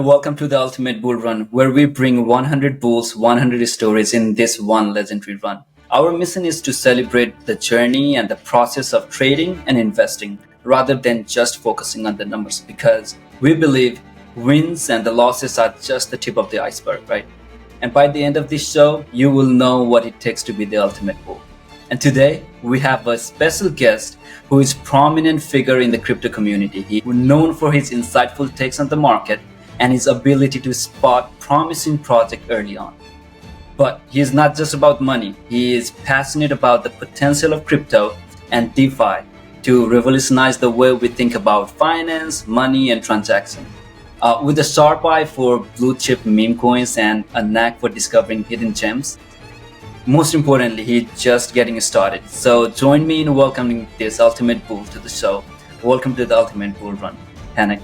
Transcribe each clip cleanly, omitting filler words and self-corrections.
welcome to the Ultimate Bull Run, where we bring 100 bulls, 100 stories in this one legendary run. Our mission is to celebrate the journey and the process of trading and investing, rather than just focusing on the numbers, because we believe wins and the losses are just the tip of the iceberg, right? And by the end of this show, you will know what it takes to be the ultimate bull. And today, we have a special guest who is a prominent figure in the crypto community. He is known for his insightful takes on the market and his ability to spot promising projects early on. But he is not just about money. He is passionate about the potential of crypto and DeFi to revolutionize the way we think about finance, money, and transactions. With a sharp eye for blue chip meme coins and a knack for discovering hidden gems, most importantly, he's just getting started. So join me in welcoming this ultimate bull to the show. Welcome to the Ultimate Bull Run, Henok.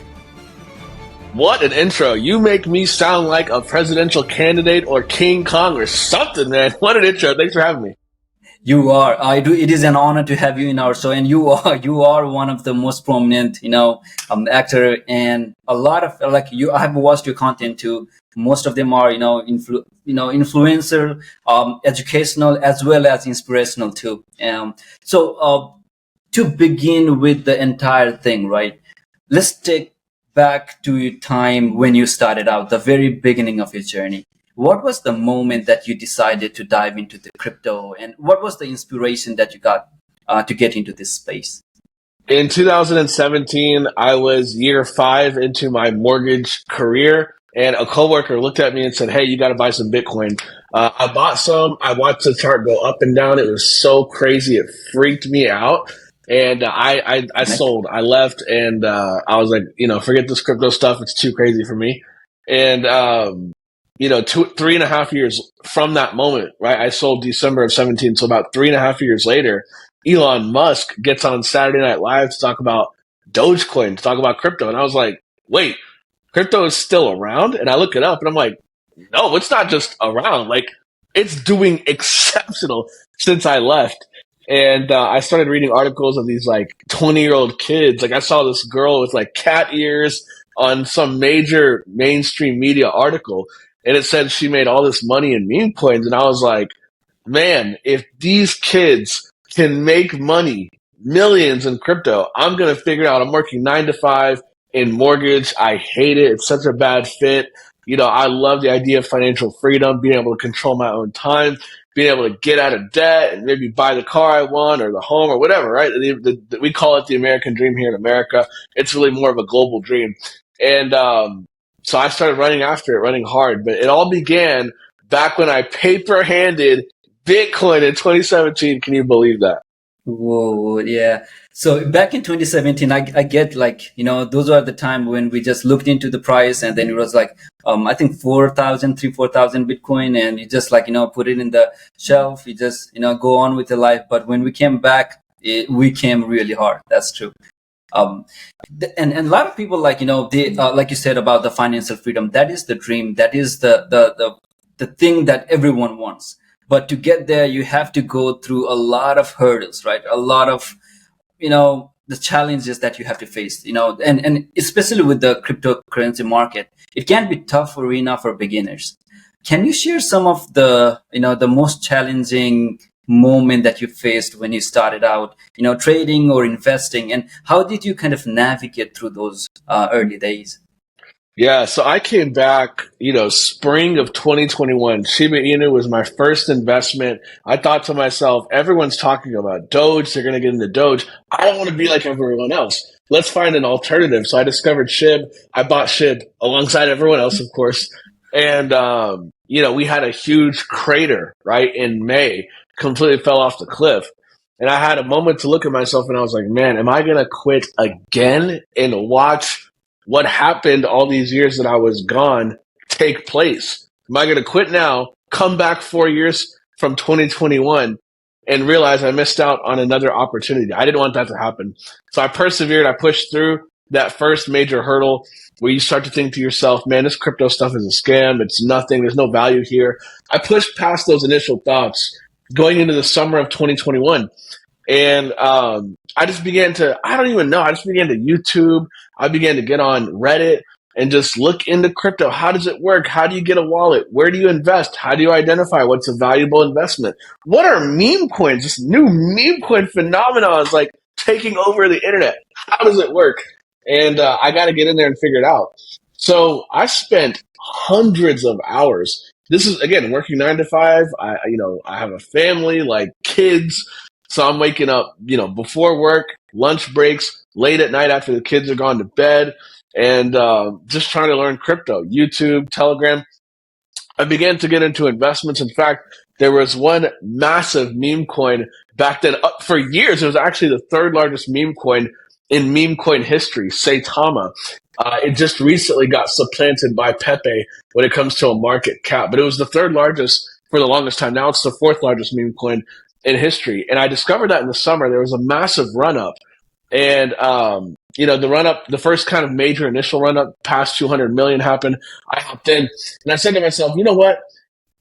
What an intro. You make me sound like a presidential candidate or King Kong or something, man. What an intro. Thanks for having me. You are. I do. It is an honor to have you in our show, and you are one of the most prominent, actor, and a lot of you. I have watched your content too. Most of them are, influencer, educational as well as inspirational too. So to begin with the entire thing, right? Let's take back to your time when you started out, the very beginning of your journey. What was the moment that you decided to dive into the crypto, and what was the inspiration that you got to get into this space? In 2017, I was year 5 into my mortgage career, and a coworker looked at me and said, "Hey, you got to buy some Bitcoin." I bought some. I watched the chart go up and down. It was so crazy. It freaked me out. And I sold. I left, and I was like, forget this crypto stuff. It's too crazy for me. And 3.5 years from that moment, right? I sold December of 17. So about 3.5 years later, Elon Musk gets on Saturday Night Live to talk about Dogecoin, to talk about crypto. And I was like, wait, crypto is still around? And I look it up, and I'm like, no, it's not just around. Like, it's doing exceptional since I left. And I started reading articles of these 20-year-old kids. Like, I saw this girl with cat ears on some major mainstream media article, and it said she made all this money in meme coins. And I was like, man, if these kids can make money, millions in crypto, I'm going to figure it out. I'm working 9 to 5 in mortgage. I hate it. It's such a bad fit. I love the idea of financial freedom, being able to control my own time, being able to get out of debt and maybe buy the car I want or the home or whatever, right? We call it the American dream here in America. It's really more of a global dream. And so I started running after it, running hard. But it all began back when I paper-handed Bitcoin in 2017. Can you believe that? Whoa, yeah. So back in 2017, I get those are the time when we just looked into the price, and then it was I think 4,000 Bitcoin, and you just put it in the shelf. You just, go on with your life. But when we came back, we came really hard. That's true. And a lot of people they like you said about the financial freedom. That is the dream. That is the thing that everyone wants. But to get there, you have to go through a lot of hurdles, right? A lot of, the challenges that you have to face, and especially with the cryptocurrency market, it can be tough arena for beginners. Can you share some of the, the most challenging moment that you faced when you started out, trading or investing, and how did you kind of navigate through those early days? Yeah, so I came back, spring of 2021. Shiba Inu was my first investment. I thought to myself, everyone's talking about Doge. They're going to get into Doge. I don't want to be like everyone else. Let's find an alternative. So I discovered SHIB. I bought SHIB alongside everyone else, of course. And, we had a huge crater, right, in May. Completely fell off the cliff. And I had a moment to look at myself, and I was like, man, am I going to quit again and watch what happened all these years that I was gone take place? Am I going to quit now, come back 4 years from 2021, and realize I missed out on another opportunity? I didn't want that to happen. So I persevered. I pushed through that first major hurdle where you start to think to yourself, man, this crypto stuff is a scam. It's nothing. There's no value here. I pushed past those initial thoughts going into the summer of 2021. And I just began to, I don't even know, I just began to YouTube. I began to get on Reddit. and just look into crypto. How does it work? How do you get a wallet? Where do you invest? How do you identify what's a valuable investment? What are meme coins? This new meme coin phenomenon is like taking over the internet. How does it work? And I got to get in there and figure it out. So I spent hundreds of hours. This is again working 9 to 5. I have a family, like kids, so I'm waking up, before work, lunch breaks, late at night after the kids are gone to bed, and just trying to learn crypto. YouTube, Telegram. I began to get into investments. In fact, there was one massive meme coin back then. For years, it was actually the third largest meme coin in meme coin history, Saitama. It just recently got supplanted by Pepe when it comes to a market cap, but it was the third largest for the longest time. Now it's the fourth largest meme coin in history. And I discovered that in the summer. There was a massive run up. And, the run up, the first kind of major initial run up past 200 million happened. I hopped in and I said to myself, you know what?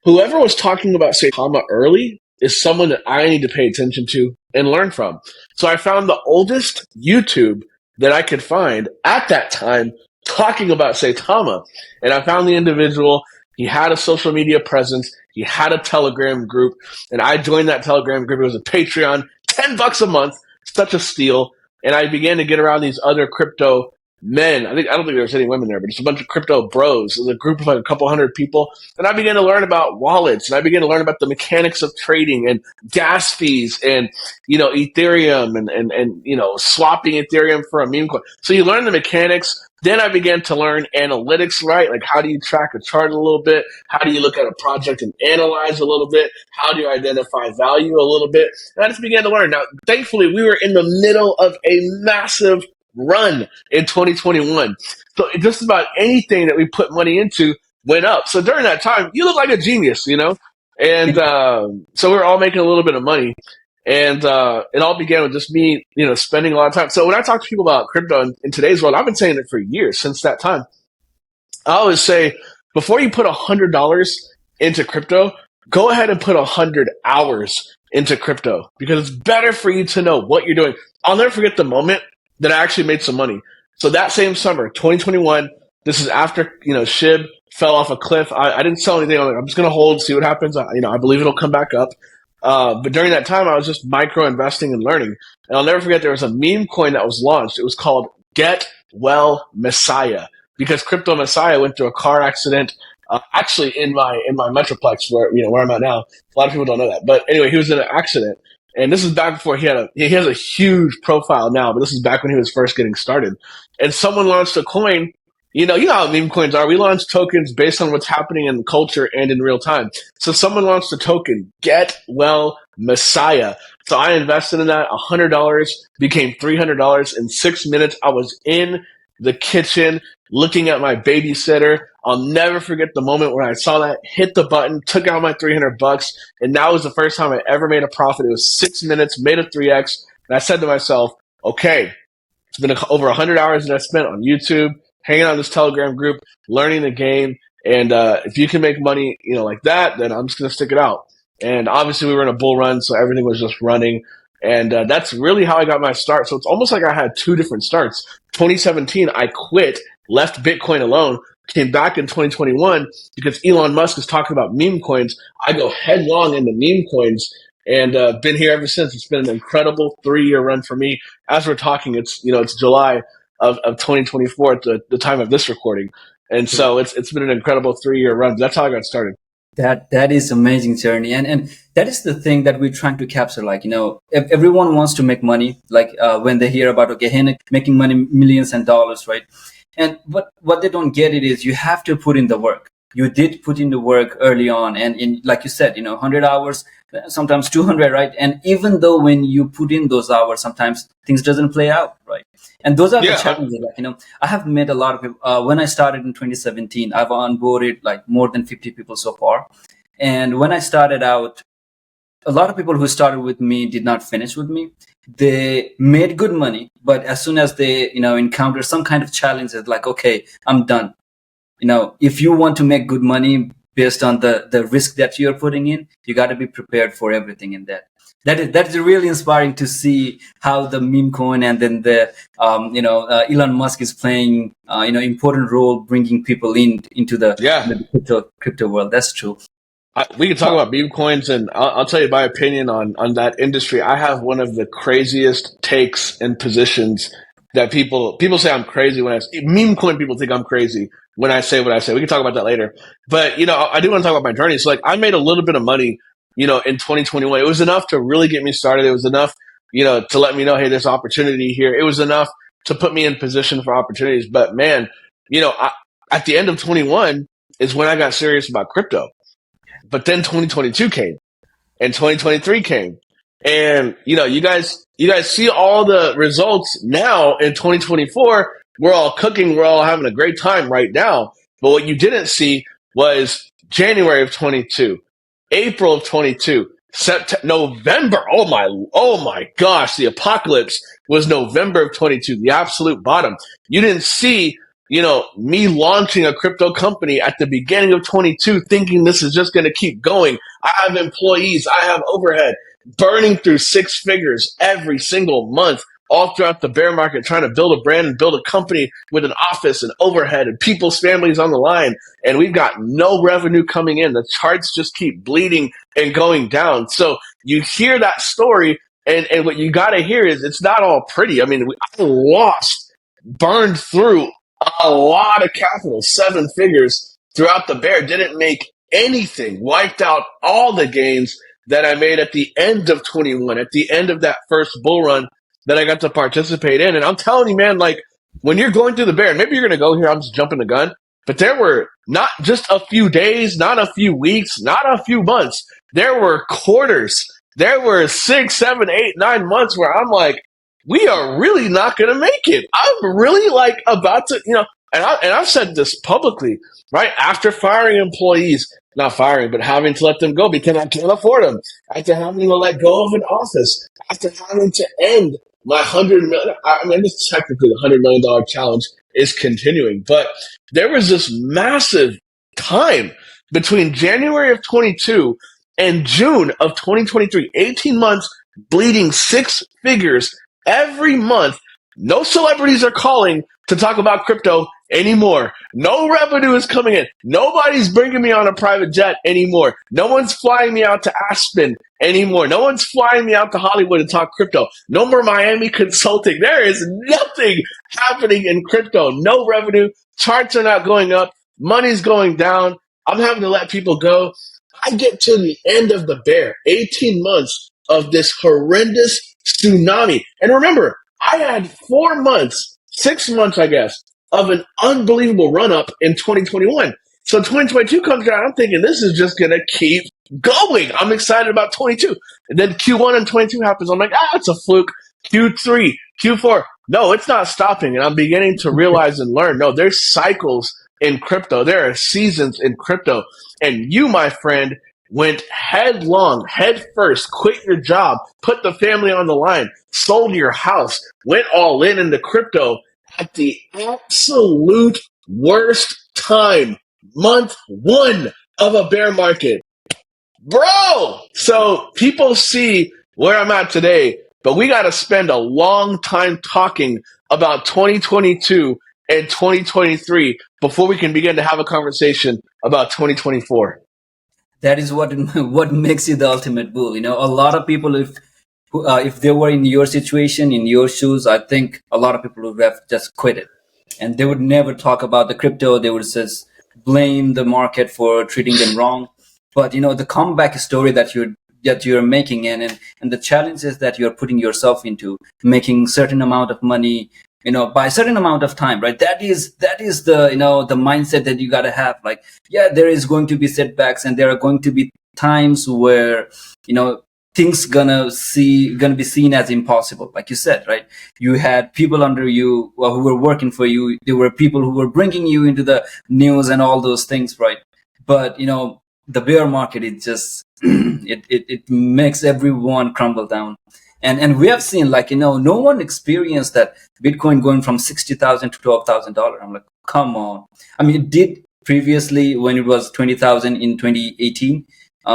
Whoever was talking about Saitama early is someone that I need to pay attention to and learn from. So I found the oldest YouTube that I could find at that time talking about Saitama. And I found the individual. He had a social media presence. He had a Telegram group. And I joined that Telegram group. It was a Patreon, $10 a month, such a steal. And I began to get around these other crypto men. I don't think there was any women there, but just a bunch of crypto bros. It was a group of like a couple hundred people. And I began to learn about wallets, and I began to learn about the mechanics of trading and gas fees and, Ethereum and swapping Ethereum for a meme coin. So you learn the mechanics. Then I began to learn analytics, right? Like how do you track a chart a little bit? How do you look at a project and analyze a little bit? How do you identify value a little bit? And I just began to learn. Now, thankfully, we were in the middle of a massive run in 2021. So just about anything that we put money into went up. So during that time, you look like a genius, And so we were all making a little bit of money. And it all began with just me, spending a lot of time. So when I talk to people about crypto in today's world, I've been saying it for years, since that time. I always say, before you put $100 into crypto, go ahead and put 100 hours into crypto, because it's better for you to know what you're doing. I'll never forget the moment that I actually made some money. So that same summer, 2021, this is after, SHIB fell off a cliff. I didn't sell anything. I'm just going to hold, see what happens. I believe it'll come back up. But during that time, I was just micro investing and learning. And I'll never forget, there was a meme coin that was launched. It was called Get Well Messiah, because Crypto Messiah went through a car accident. Actually, in my Metroplex, where I'm at now. A lot of people don't know that, but anyway, he was in an accident, and this is back before he has a huge profile now, but this is back when he was first getting started. And someone launched a coin. You know how meme coins are. We launch tokens based on what's happening in the culture and in real time. So someone launched a token, Get Well Messiah. So I invested in that. $100 became $300 in 6 minutes. I was in the kitchen looking at my babysitter. I'll never forget the moment when I saw that, hit the button, took out my $300, and that was the first time I ever made a profit. It was 6 minutes, made a 3x, and I said to myself, okay, it's been over 100 hours that I spent on YouTube, hanging out in this Telegram group, learning the game, and if you can make money, like that, then I'm just going to stick it out. And obviously we were in a bull run, so everything was just running. And that's really how I got my start. So it's almost like I had two different starts. 2017, I quit, left Bitcoin alone, came back in 2021 because Elon Musk is talking about meme coins. I go headlong into meme coins and been here ever since. It's been an incredible 3-year run for me. As we're talking, it's July of 2024 at the time of this recording. And so it's been an incredible 3-year run. That's how I got started. That is amazing journey, and that is the thing that we're trying to capture. Like, if everyone wants to make money, like when they hear about Henok making money, millions and dollars, right? And what they don't get it is you have to put in the work. You did put in the work early on, and like you said, 100 hours, sometimes 200, right? And even though when you put in those hours, sometimes things doesn't play out, right? And those are the challenges. Like, I have met a lot of people. When I started in 2017, I've onboarded like more than 50 people so far. And when I started out, a lot of people who started with me did not finish with me. They made good money, but as soon as they, encounter some kind of challenge, it's like, okay, I'm done. If you want to make good money, based on the risk that you're putting in. You got to be prepared for everything in that. That is really inspiring to see how the meme coin and then the Elon Musk is playing important role bringing people into the, Yeah. the crypto world. That's true. We can talk about meme coins, and I'll tell you my opinion on that industry. I have one of the craziest takes and positions that people say I'm crazy when I meme coin. People think I'm crazy when I say what I say. We can talk about that later. But I do want to talk about my journey. So like, I made a little bit of money, in 2021. It was enough to really get me started. It was enough, to let me know, hey, there's opportunity here. It was enough to put me in position for opportunities. But man, at the end of 21 is when I got serious about crypto. But then 2022 came and 2023 came. And you guys see all the results now in 2024. We're all cooking, we're all having a great time right now. But what you didn't see was January of 22, April of 22, November. Oh my gosh, the apocalypse was November of 22, the absolute bottom. You didn't see me launching a crypto company at the beginning of 22, thinking this is just going to keep going. I have employees, I have overhead, burning through six figures every single month, all throughout the bear market, trying to build a brand and build a company with an office and overhead and people's families on the line. And we've got no revenue coming in. The charts just keep bleeding and going down. So you hear that story, and what you got to hear is it's not all pretty. I mean, I burned through a lot of capital, seven figures throughout the bear, didn't make anything, wiped out all the gains that I made at the end of 21, at the end of that first bull run that I got to participate in. And I'm telling you, man, like when you're going through the bear, and maybe you're going to go here, I'm just jumping the gun, but there were not just a few days, not a few weeks, not a few months. There were quarters. There were 6, 7, 8, 9 months where I'm like, we are really not going to make it. I'm really like about to, and I've said this publicly, right? After firing employees, not firing, but having to let them go because I can't afford them. After having to let go of an office, after having to end my 100 million, I mean, this technically the $100 million challenge is continuing, but there was this massive time between January of 22 and June of 2023, 18 months, bleeding six figures every month. No celebrities are calling to talk about crypto anymore. No revenue is coming in. Nobody's bringing me on a private jet anymore. No one's flying me out to Aspen anymore. No one's flying me out to Hollywood to talk crypto. No more Miami consulting. There is nothing happening in crypto. No revenue. Charts are not going up. Money's going down. I'm having to let people go. I get to the end of the bear, 18 months of this horrendous tsunami. And remember, I had 4 months, 6 months, I guess, of an unbelievable run up in 2021. So 2022 comes around, I'm thinking this is just going to keep going. I'm excited about 22. And then Q1 and 22 happens. I'm like, it's a fluke. Q3, Q4. No, it's not stopping. And I'm beginning to realize and learn, no, there's cycles in crypto. There are seasons in crypto. And you, my friend, went headlong, head first, quit your job, put the family on the line, sold your house, went all in into crypto at the absolute worst time, month one of a bear market. Bro! So people see where I'm at today, but we got to spend a long time talking about 2022 and 2023 before we can begin to have a conversation about 2024. That is what what makes you the ultimate bull. A lot of people, if they were in your situation, in your shoes, I think a lot of people would have just quit it, and they would never talk about the crypto. They would just blame the market for treating them wrong. But the comeback story that you're making, and the challenges that you're putting yourself into, making certain amount of money, by a certain amount of time, right? That is the mindset that you got to have. Like, yeah, there is going to be setbacks, and there are going to be times where things gonna be seen as impossible. Like you said, right? You had people under you who were working for you. There were people who were bringing you into the news and all those things, right? But the bear market, it just it makes everyone crumble down. And we have seen, like, no one experienced that Bitcoin going from $60,000 to $12,000. I'm like, come on. I mean, previously when it was 20,000 in 2018,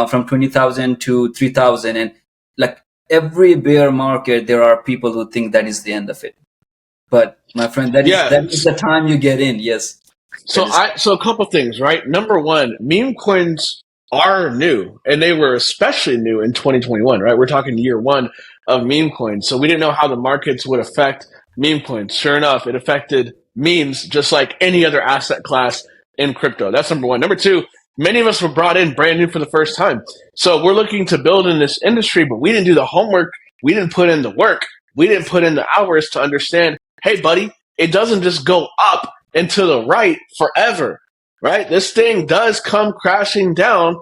from 20,000 to 3,000, and like every bear market, there are people who think that is the end of it. But my friend, Yeah. that is the time you get in. Yes, that is. So a couple things, right? Number one, meme coins are new, and they were especially new in 2021, right? We're talking year one of meme coins, so we didn't know how the markets would affect meme coins. Sure enough, it affected memes just like any other asset class in crypto. That's number one. Number two, many of us were brought in brand new for the first time, so we're looking to build in this industry, but we didn't do the homework. We didn't put in the work. We didn't put in the hours to understand. Hey, buddy, it doesn't just go up and to the right forever, right? This thing does come crashing down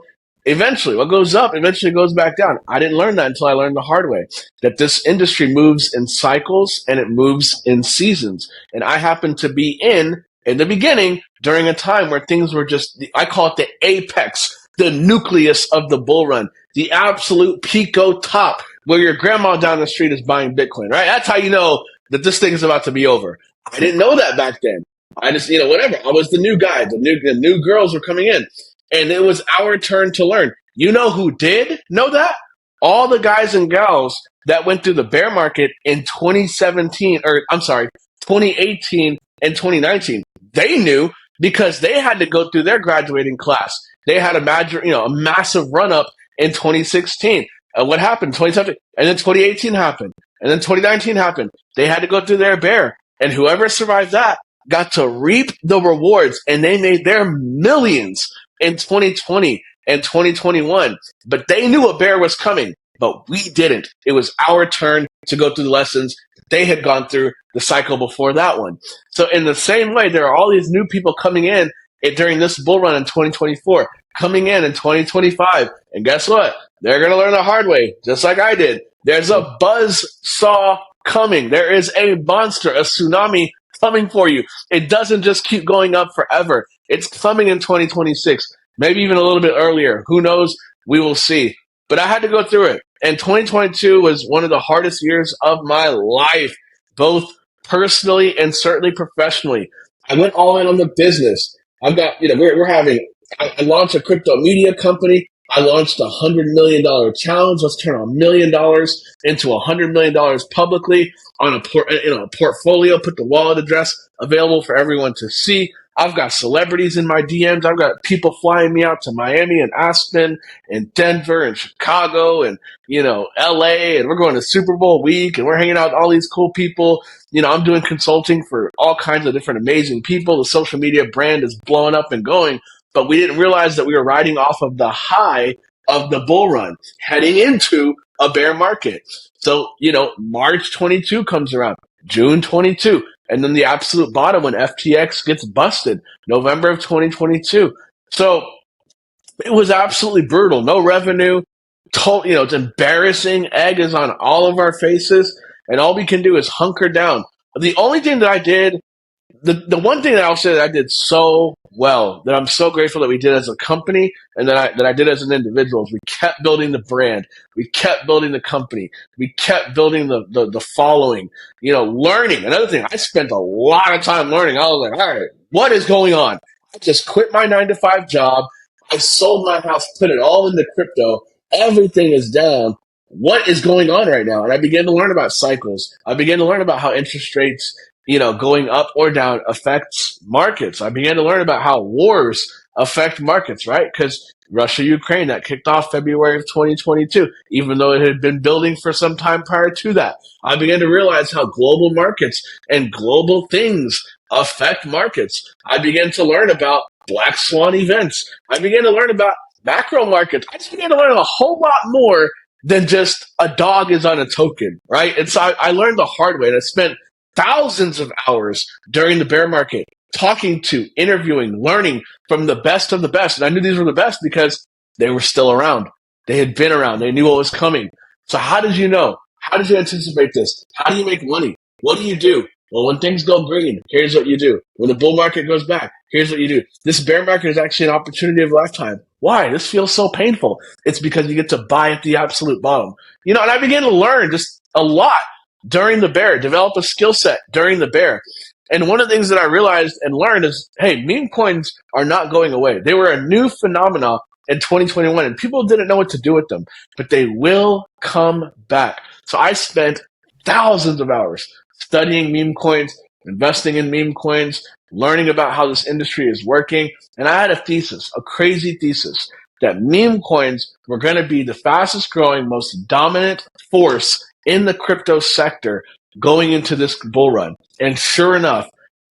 eventually. What goes up eventually goes back down. I didn't learn that until I learned the hard way that this industry moves in cycles and it moves in seasons. And I happen to be in the beginning during a time where things were just, I call it the apex, the nucleus of the bull run, the absolute pico top where your grandma down the street is buying Bitcoin, right? That's how you know that this thing is about to be over. I didn't know that back then. I just, whatever. I was the new guy. The new girls were coming in, and it was our turn to learn. You know who did know that? All the guys and gals that went through the bear market in 2017, or I'm sorry, 2018 and 2019. They knew because they had to go through their graduating class. They had a massive run up in 2016. What happened? 2017, and then 2018 happened, and then 2019 happened. They had to go through their bear, and whoever survived that got to reap the rewards, and they made their millions in 2020 and 2021. But they knew a bear was coming, but we didn't. It was our turn to go through the lessons. They had gone through the cycle before that one. So in the same way, there are all these new people coming in during this bull run in 2024, coming in 2025. And guess what? They're going to learn the hard way, just like I did. There's a buzz saw coming. There is a monster, a tsunami coming for you. It doesn't just keep going up forever. It's coming in 2026, maybe even a little bit earlier. Who knows? We will see. But I had to go through it. And 2022 was one of the hardest years of my life, both personally and certainly professionally. I went all in on the business. I've got, I launched a crypto media company. I launched $100 million challenge. Let's turn $1 million into $100 million publicly on a portfolio. Put the wallet address available for everyone to see. I've got celebrities in my DMs. I've got people flying me out to Miami and Aspen and Denver and Chicago and LA, and we're going to Super Bowl week and we're hanging out with all these cool people. I'm doing consulting for all kinds of different amazing people. The social media brand is blowing up and going. But we didn't realize that we were riding off of the high of the bull run, heading into a bear market. So, March 22 comes around, June 22, and then the absolute bottom when FTX gets busted, November of 2022. So it was absolutely brutal. No revenue. It's embarrassing. Egg is on all of our faces, and all we can do is hunker down. The only thing that I did the one thing that I'll say that I did so well, that I'm so grateful that we did as a company and that I did as an individual, is we kept building the brand, we kept building the company, we kept building the following, learning. Another thing, I spent a lot of time learning. I was like, all right, what is going on? I just quit my 9 to 5 job. I sold my house, put it all into crypto. Everything is down. What is going on right now? And I began to learn about cycles. I began to learn about how interest rates going up or down affects markets. I began to learn about how wars affect markets, right? Because Russia, Ukraine, that kicked off February of 2022, even though it had been building for some time prior to that. I began to realize how global markets and global things affect markets. I began to learn about black swan events. I began to learn about macro markets. I just began to learn a whole lot more than just a dog is on a token, right? And so I learned the hard way, and I spent thousands of hours during the bear market talking to, interviewing, learning from the best of the best. And I knew these were the best because they were still around. They had been around. They knew what was coming. So how did you know? How did you anticipate this? How do you make money? What do you do? Well, when things go green, here's what you do. When the bull market goes back, here's what you do. This bear market is actually an opportunity of a lifetime. Why? This feels so painful. It's because you get to buy at the absolute bottom. And I began to learn just a lot during the bear, develop a skill set during the bear. And one of the things that I realized and learned is, hey, meme coins are not going away. They were a new phenomenon in 2021, and people didn't know what to do with them, but they will come back. So I spent thousands of hours studying meme coins, investing in meme coins, learning about how this industry is working. And I had a thesis, a crazy thesis, that meme coins were going to be the fastest growing, most dominant force in the crypto sector going into this bull run. And sure enough,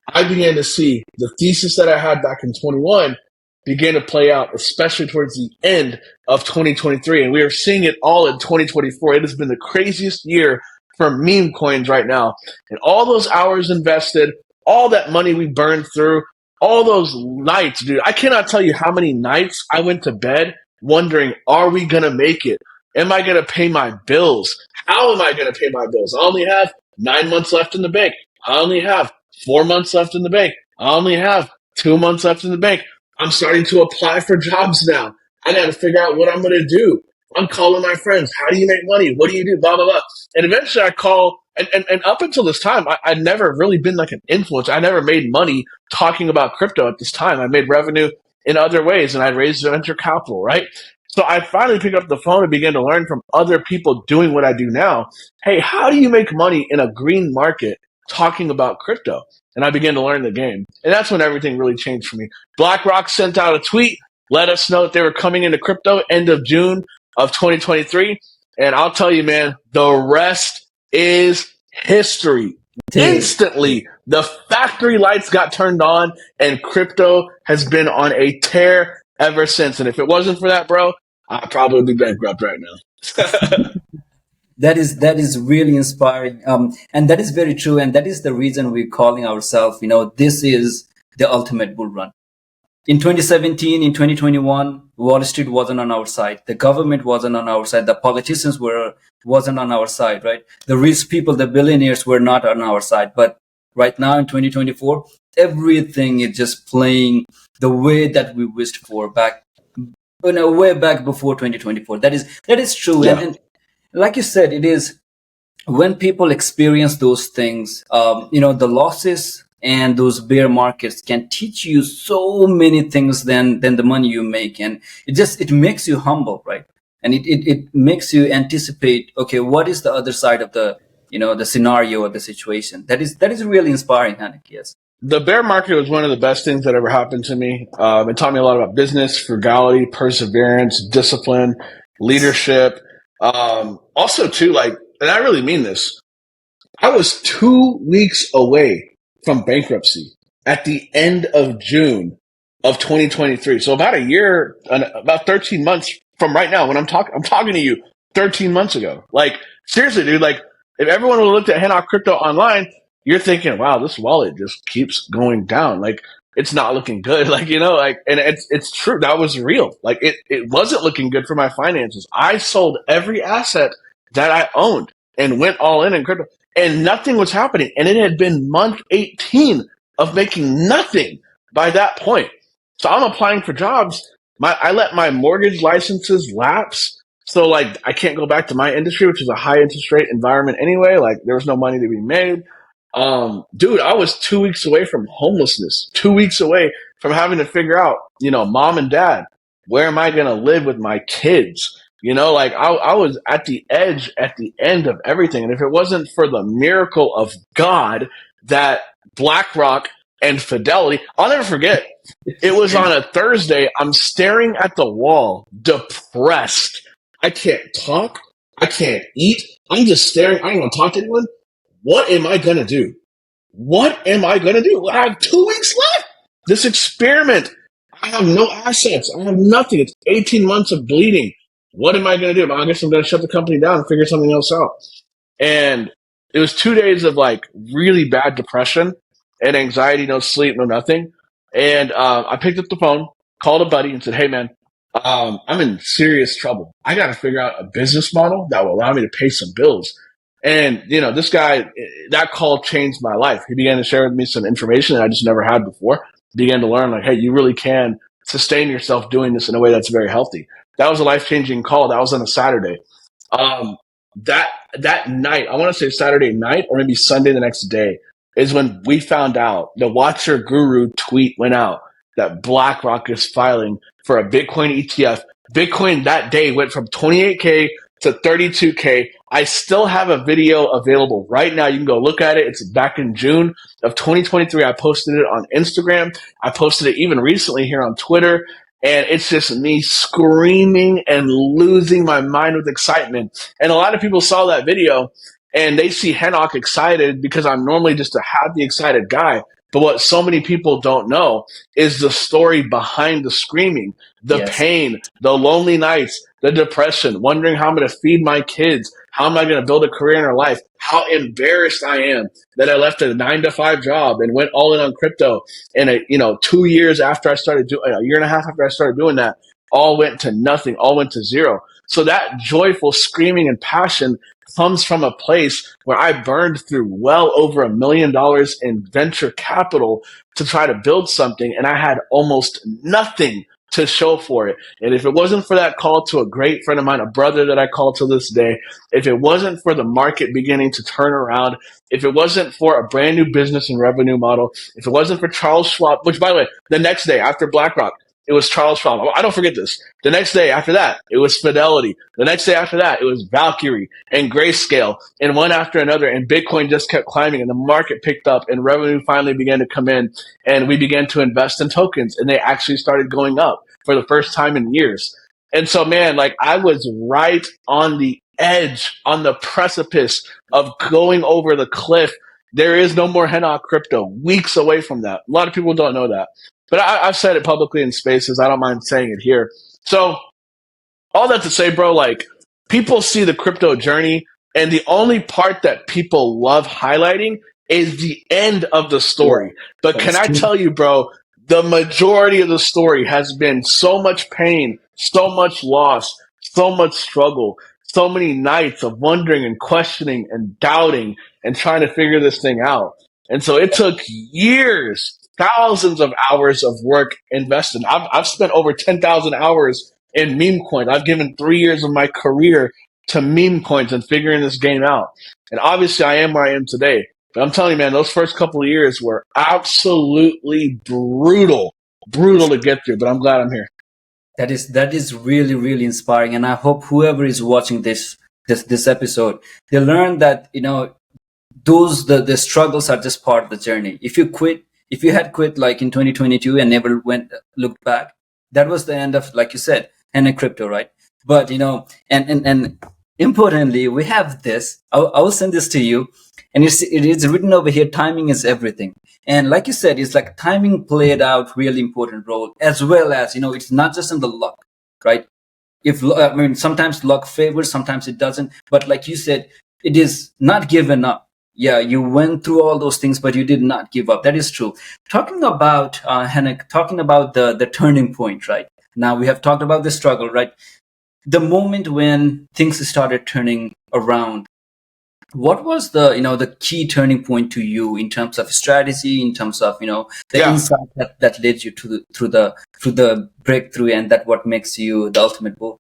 I began to see the thesis that I had back in 21 began to play out, especially towards the end of 2023. And we are seeing it all in 2024. It has been the craziest year for meme coins right now. And all those hours invested, all that money we burned through, all those nights, dude. I cannot tell you how many nights I went to bed wondering, are we going to make it? Am I going to pay my bills? How am I going to pay my bills? I only have 9 months left in the bank. I only have 4 months left in the bank. I only have 2 months left in the bank. I'm starting to apply for jobs now. I got to figure out what I'm going to do. I'm calling my friends. How do you make money? What do you do? Blah, blah, blah. And eventually I call, and up until this time, I'd never really been like an influencer. I never made money talking about crypto at this time. I made revenue in other ways, and I'd raised venture capital, right? So I finally picked up the phone and began to learn from other people doing what I do now. Hey, how do you make money in a green market talking about crypto? And I began to learn the game. And that's when everything really changed for me. BlackRock sent out a tweet, let us know that they were coming into crypto end of June of 2023. And I'll tell you, man, the rest is history. Dude. Instantly, the factory lights got turned on and crypto has been on a tear ever since. And if it wasn't for that, bro, I'd probably be bankrupt right now. That is really inspiring, and that is very true, and that is the reason we're calling ourselves, this is the ultimate bull run. In 2017, in 2021, Wall Street wasn't on our side. The government wasn't on our side. The politicians wasn't on our side, right? The rich people, the billionaires were not on our side. But right now in 2024, everything is just playing the way that we wished for way back before 2024. That is true. Yeah. And like you said, it is when people experience those things, the losses and those bear markets can teach you so many things than the money you make. And it makes you humble, right? And it makes you anticipate, okay, what is the other side of the scenario or the situation? That is really inspiring, Henok. Yes. The bear market was one of the best things that ever happened to me. It taught me a lot about business, frugality, perseverance, discipline, leadership. Also, too, like, and I really mean this, I was 2 weeks away from bankruptcy at the end of June of 2023. So about a year, about 13 months from right now, when I'm talking to you 13 months ago. Like, seriously, dude, like, if everyone would have looked at Henok Crypto online, you're thinking, wow, this wallet just keeps going down. Like, it's not looking good. Like, and it's true. That was real. Like, it wasn't looking good for my finances. I sold every asset that I owned and went all in crypto, and nothing was happening. And it had been month 18 of making nothing by that point. So I'm applying for jobs. I let my mortgage licenses lapse. So, like, I can't go back to my industry, which is a high interest rate environment anyway. Like, there was no money to be made. Dude, I was 2 weeks away from homelessness, 2 weeks away from having to figure out, mom and dad, where am I going to live with my kids? Like, I was at the edge, at the end of everything. And if it wasn't for the miracle of God that BlackRock and Fidelity, I'll never forget. It was on a Thursday. I'm staring at the wall, depressed. I can't talk. I can't eat. I'm just staring. I don't want to talk to anyone. What am I going to do? What am I going to do? I have 2 weeks left. This experiment. I have no assets. I have nothing. It's 18 months of bleeding. What am I going to do? I guess I'm going to shut the company down and figure something else out. And it was 2 days of, like, really bad depression and anxiety, no sleep, no nothing. And I picked up the phone, called a buddy and said, hey, man, I'm in serious trouble. I got to figure out a business model that will allow me to pay some bills. And, this guy, that call changed my life. He began to share with me some information that I just never had before. Began to learn, like, hey, you really can sustain yourself doing this in a way that's very healthy. That was a life-changing call. That was on a Saturday. That night, I want to say Saturday night or maybe Sunday the next day, is when we found out the Watch Your Guru tweet went out that BlackRock is filing for a Bitcoin ETF. Bitcoin that day went from 28K to 32K. I still have a video available right now. You can go look at it. It's back in June of 2023. I posted it on Instagram. I posted it even recently here on Twitter. And it's just me screaming and losing my mind with excitement. And a lot of people saw that video and they see Henok excited because I'm normally just a happy, excited guy. But what so many people don't know is the story behind the screaming, the Yes. pain, the lonely nights, the depression, wondering how I'm going to feed my kids, how am I going to build a career in our life, how embarrassed I am that I left a 9 to 5 job and went all in on crypto. And 2 years after I started doing, a year and a half after I started doing that, all went to nothing, all went to zero. So that joyful screaming and passion comes from a place where I burned through well over $1 million in venture capital to try to build something, and I had almost nothing to show for it. And if it wasn't for that call to a great friend of mine, a brother that I call to this day, if it wasn't for the market beginning to turn around, if it wasn't for a brand new business and revenue model, if it wasn't for Charles Schwab, which by the way, the next day after BlackRock, it was Charles Schwab. I don't forget this. The next day after that, it was Fidelity. The next day after that, it was Valkyrie and Grayscale and one after another. And Bitcoin just kept climbing and the market picked up and revenue finally began to come in and we began to invest in tokens and they actually started going up for the first time in years. And so, man, like I was right on the edge, on the precipice of going over the cliff. There is no more Henok crypto, weeks away from that. A lot of people don't know that. But I've said it publicly in spaces. I don't mind saying it here. So all that to say, bro, like people see the crypto journey and the only part that people love highlighting is the end of the story. But can I tell you, bro, the majority of the story has been so much pain, so much loss, so much struggle, so many nights of wondering and questioning and doubting and trying to figure this thing out. And so it took years, thousands of hours of work invested. I've spent over 10,000 hours in meme coins. I've given 3 years of my career to meme coins and figuring this game out. And obviously I am where I am today. But I'm telling you, man, those first couple of years were absolutely brutal to get through. But I'm glad I'm here. That is really, really inspiring. And I hope whoever is watching this episode, they learn that, the struggles are just part of the journey. If you had quit like in 2022 and never looked back, that was the end of, like you said, and crypto, right? But and importantly, we have this. I will send this to you, and it is written over here. Timing is everything, and like you said, it's like timing played out really important role, as well as it's not just in the luck, right? Sometimes luck favors, sometimes it doesn't. But like you said, it is not given up. Yeah, you went through all those things, but you did not give up. That is true. Talking about Henok, talking about the turning point, right? Now we have talked about the struggle, right? The moment when things started turning around, what was the key turning point to you in terms of strategy, in terms of insight that led you through the breakthrough, and that what makes you the ultimate bull?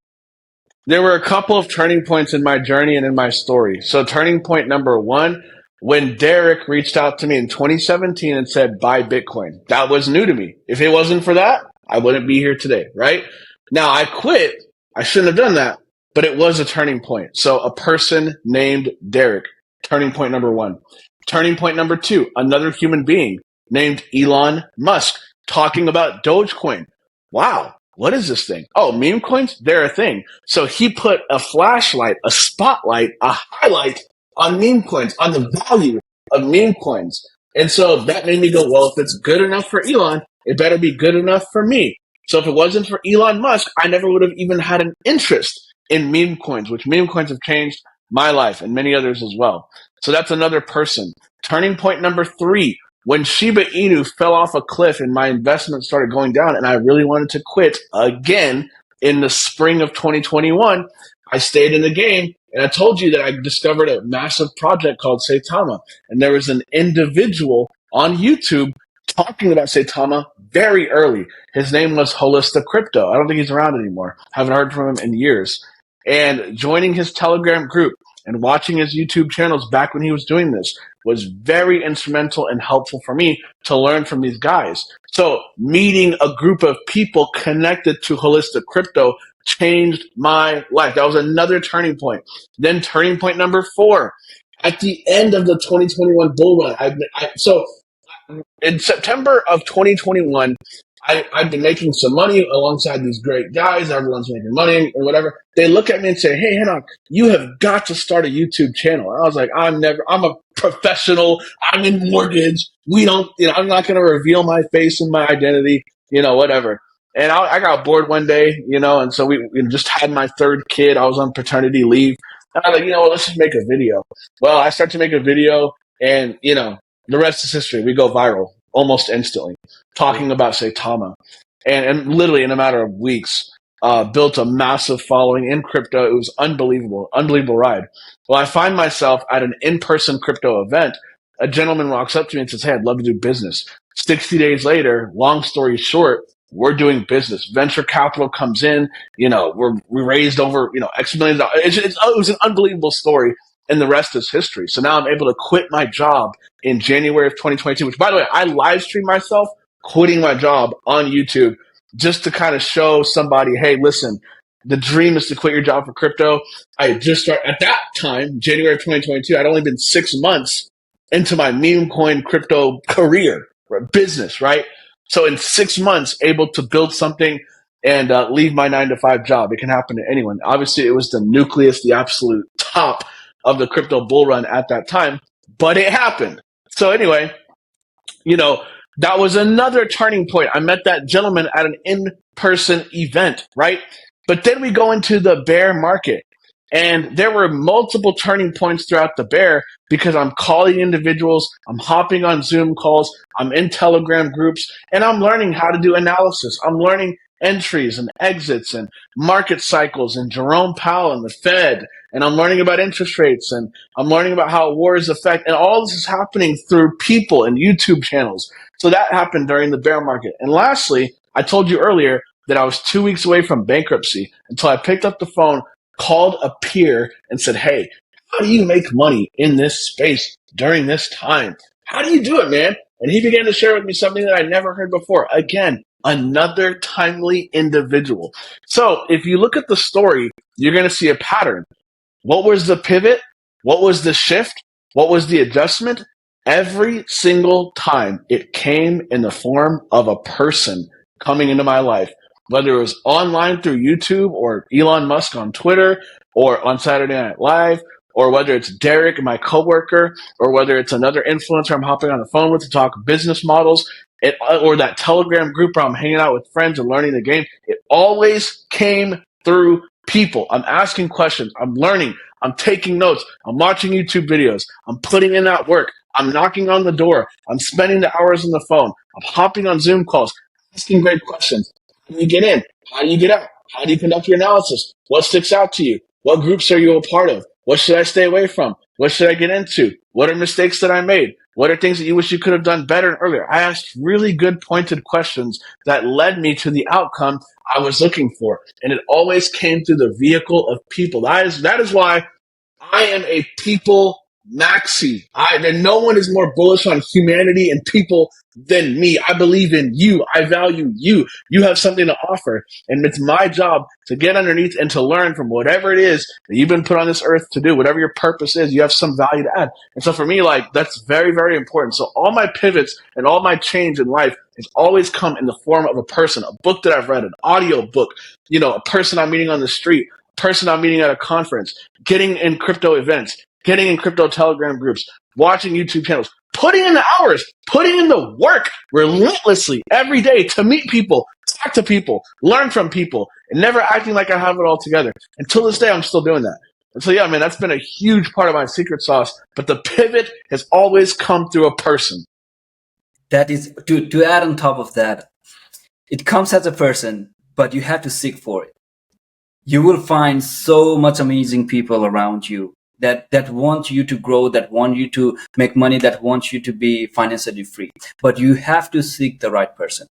There were a couple of turning points in my journey and in my story. So turning point number one, when Derek reached out to me in 2017 and said, buy Bitcoin. That was new to me. If it wasn't for that, I wouldn't be here today, right? Now I quit. I shouldn't have done that, but it was a turning point. So a person named Derek, turning point number one. Turning point number two, another human being named Elon Musk talking about Dogecoin. Wow. What is this thing? Oh, meme coins? They're a thing. So he put a flashlight, a spotlight, a highlight on meme coins, on the value of meme coins. And so that made me go, well, if it's good enough for Elon, it better be good enough for me. So if it wasn't for Elon Musk, I never would have even had an interest in meme coins, which meme coins have changed my life and many others as well. So that's another person. Turning point number three, when Shiba Inu fell off a cliff and my investment started going down and I really wanted to quit again in the spring of 2021, I stayed in the game. And I told you that I discovered a massive project called Saitama. And there was an individual on YouTube talking about Saitama very early. His name was Holistic Crypto. I don't think he's around anymore. Haven't heard from him in years. And joining his Telegram group, and watching his YouTube channels back when he was doing this was very instrumental and helpful for me to learn from these guys. So meeting a group of people connected to holistic crypto changed my life. That was another turning point. Then turning point number 4, at the end of the 2021 bull run, so in September of 2021, I've been making some money alongside these great guys. Everyone's making money or whatever. They look at me and say, "Hey, Henok, you have got to start a YouTube channel." And I was like, I'm a professional. I'm in mortgage. We don't, I'm not going to reveal my face and my identity, whatever. And I got bored one day, and so we just had my 3rd kid. I was on paternity leave. And I was like, let's just make a video. Well, I start to make a video and, the rest is history. We go viral almost instantly, talking about Saitama. And literally in a matter of weeks, built a massive following in crypto. It was unbelievable ride. Well, I find myself at an in-person crypto event. A gentleman walks up to me and says, "Hey, I'd love to do business." 60 days later, long story short, we're doing business. Venture capital comes in, we raised over, X million dollars. It was an unbelievable story. And the rest is history. So now I'm able to quit my job in January of 2022, which, by the way, I live stream myself quitting my job on YouTube just to kind of show somebody, hey, listen, the dream is to quit your job for crypto. I just started at that time, January of 2022. I'd only been 6 months into my meme coin crypto career, business, right? So in 6 months, able to build something and leave my 9-to-5 job. It can happen to anyone. Obviously, it was the nucleus, the absolute top of the crypto bull run at that time, but it happened. So anyway, that was another turning point. I met that gentleman at an in-person event, right? But then we go into the bear market, and there were multiple turning points throughout the bear because I'm calling individuals, I'm hopping on Zoom calls, I'm in Telegram groups, and I'm learning how to do analysis. I'm learning entries and exits and market cycles and Jerome Powell and the Fed. And I'm learning about interest rates and I'm learning about how wars affect, and all this is happening through people and YouTube channels. So that happened during the bear market. And lastly, I told you earlier that I was 2 weeks away from bankruptcy until I picked up the phone, called a peer and said, "Hey, how do you make money in this space during this time? How do you do it, man?" And he began to share with me something that I never heard before. Again, another timely individual. So if you look at the story, you're going to see a pattern. What was the pivot? What was the shift? What was the adjustment? Every single time it came in the form of a person coming into my life, whether it was online through YouTube or Elon Musk on Twitter or on Saturday Night Live, or whether it's Derek, my coworker, or whether it's another influencer I'm hopping on the phone with to talk business models, or that Telegram group where I'm hanging out with friends and learning the game. It always came through people. I'm asking questions. I'm learning. I'm taking notes. I'm watching YouTube videos. I'm putting in that work. I'm knocking on the door. I'm spending the hours on the phone. I'm hopping on Zoom calls, asking great questions. How do you get in? How do you get out? How do you conduct your analysis? What sticks out to you? What groups are you a part of? What should I stay away from? What should I get into? What are mistakes that I made? What are things that you wish you could have done better and earlier? I asked really good pointed questions that led me to the outcome I was looking for. And it always came through the vehicle of people. That is why I am a people maxi. No one is more bullish on humanity and people than me. I believe in you. I value you. You have something to offer. And it's my job to get underneath and to learn from whatever it is that you've been put on this earth to do. Whatever your purpose is, you have some value to add. And so for me, that's very, very important. So all my pivots and all my change in life has always come in the form of a person, a book that I've read, an audio book, a person I'm meeting on the street, a person I'm meeting at a conference, getting in crypto events, getting in crypto Telegram groups, watching YouTube channels, putting in the hours, putting in the work relentlessly every day to meet people, talk to people, learn from people, and never acting like I have it all together. Until this day, I'm still doing that. And so, yeah, man, that's been a huge part of my secret sauce. But the pivot has always come through a person. That is, to add on top of that, it comes as a person, but you have to seek for it. You will find so much amazing people around you that want you to grow, that want you to make money, that want you to be financially free. But you have to seek the right person.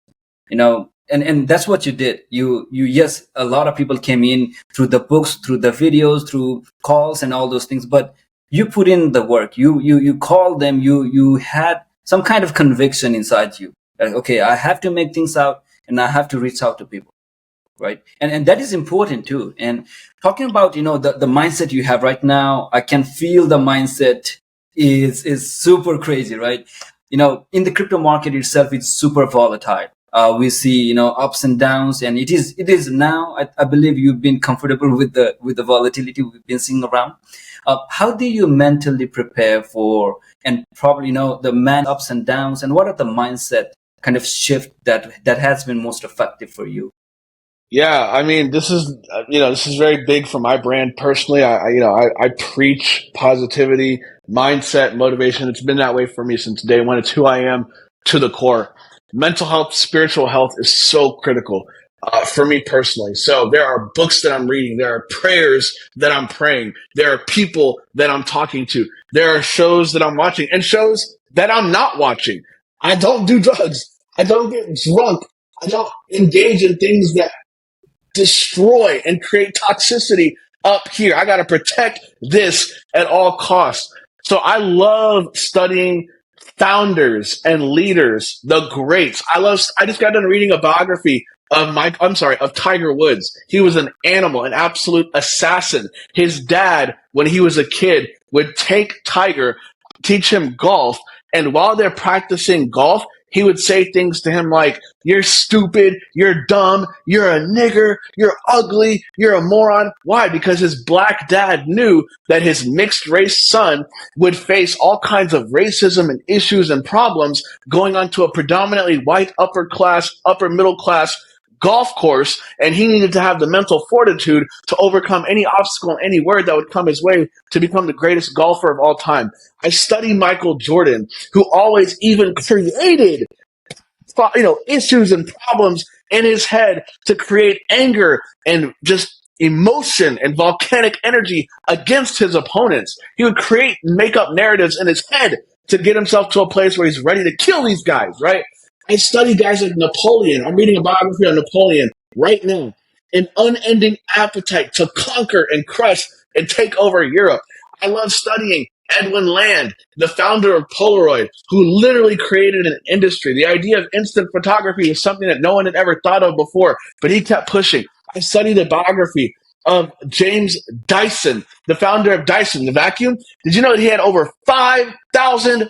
and that's what you did. You Yes, a lot of people came in through the books, through the videos, through calls and all those things, but you put in the work. You called them. You had some kind of conviction inside you, like, okay, I have to make things out, and I have to reach out to people, right? And that is important too. And talking about, the mindset you have right now, I can feel the mindset is super crazy, right? In the crypto market itself, it's super volatile. We see, ups and downs, and it is now, I believe you've been comfortable with the volatility we've been seeing around. How do you mentally prepare for, and probably, the man ups and downs, and what are the mindset kind of shift that has been most effective for you? Yeah, I mean, this is very big for my brand personally. I preach positivity, mindset, motivation. It's been that way for me since day one. It's who I am to the core. Mental health, spiritual health is so critical for me personally. So there are books that I'm reading. There are prayers that I'm praying. There are people that I'm talking to. There are shows that I'm watching and shows that I'm not watching. I don't do drugs. I don't get drunk. I don't engage in things that destroy and create toxicity up here. I got to protect this at all costs. So I love studying founders and leaders, the greats. I just got done reading a biography of of Tiger Woods. He was an animal, an absolute assassin. His dad, when he was a kid, would take Tiger, teach him golf, and while they're practicing golf, he would say things to him like, "You're stupid, you're dumb, you're a nigger, you're ugly, you're a moron." Why? Because his black dad knew that his mixed race son would face all kinds of racism and issues and problems going onto a predominantly white upper class, upper middle class golf course, and he needed to have the mental fortitude to overcome any obstacle and any word that would come his way to become the greatest golfer of all time. I study Michael Jordan, who always even created issues and problems in his head to create anger and just emotion and volcanic energy against his opponents. He would create and make up narratives in his head to get himself to a place where he's ready to kill these guys, right? I study guys like Napoleon. I'm reading a biography on Napoleon right now. An unending appetite to conquer and crush and take over Europe. I love studying Edwin Land, the founder of Polaroid, who literally created an industry. The idea of instant photography is something that no one had ever thought of before, but he kept pushing. I studied the biography of James Dyson, the founder of Dyson, the vacuum. Did you know that he had over 5,000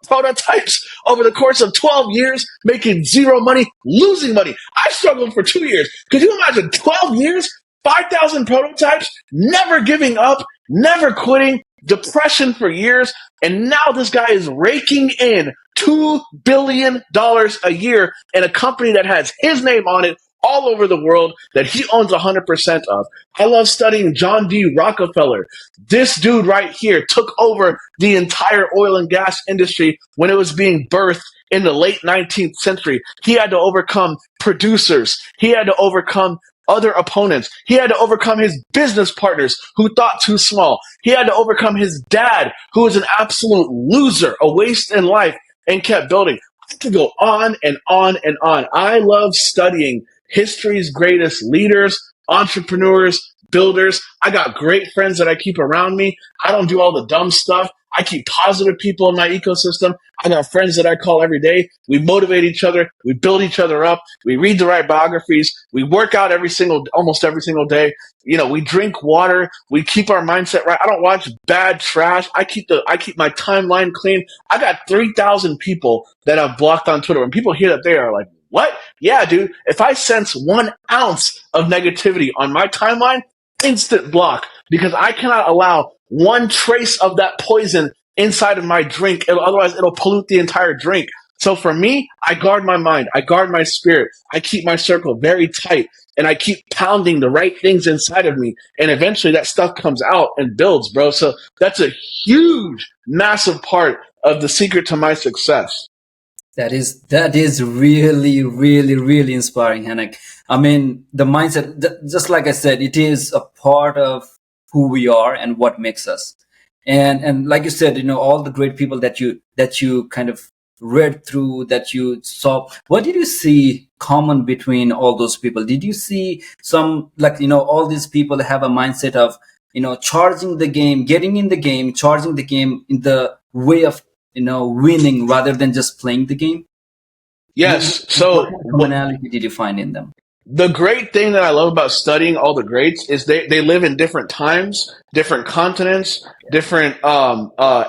prototypes over the course of 12 years, making zero money, losing money? I struggled for 2 years. Could you imagine 12 years, 5,000 prototypes, never giving up, never quitting, depression for years, and now this guy is raking in $2 billion a year in a company that has his name on it all over the world that he owns 100% of. I love studying John D. Rockefeller. This dude right here took over the entire oil and gas industry when it was being birthed in the late 19th century. He had to overcome producers. He had to overcome other opponents. He had to overcome his business partners who thought too small. He had to overcome his dad, who was an absolute loser, a waste in life, and kept building. I could go on and on and on. I love studying history's greatest leaders, entrepreneurs, builders. I got great friends that I keep around me. I don't do all the dumb stuff. I keep positive people in my ecosystem. I got friends that I call every day. We motivate each other. We build each other up. We read the right biographies. We work out almost every single day. We drink water. We keep our mindset right. I don't watch bad trash. I keep my timeline clean. I got 3,000 people that I've blocked on Twitter. When people hear that, they are like, "What?" Yeah, dude. If I sense 1 ounce of negativity on my timeline, instant block, because I cannot allow one trace of that poison inside of my drink. Otherwise, it'll pollute the entire drink. So for me, I guard my mind. I guard my spirit. I keep my circle very tight, and I keep pounding the right things inside of me. And eventually that stuff comes out and builds, bro. So that's a huge, massive part of the secret to my success. That is really, really, really inspiring, Henok. I mean, the mindset, just like I said, it is a part of who we are and what makes us. And like you said, all the great people that you kind of read through, that you saw. What did you see common between all those people? Did you see some, like, all these people have a mindset of, charging the game, getting in the game, charging the game in the way of, winning rather than just playing the game? Yes. What So kind of commonality did you find in them? the great thing that I love about studying all the greats is they live in different times, different continents, different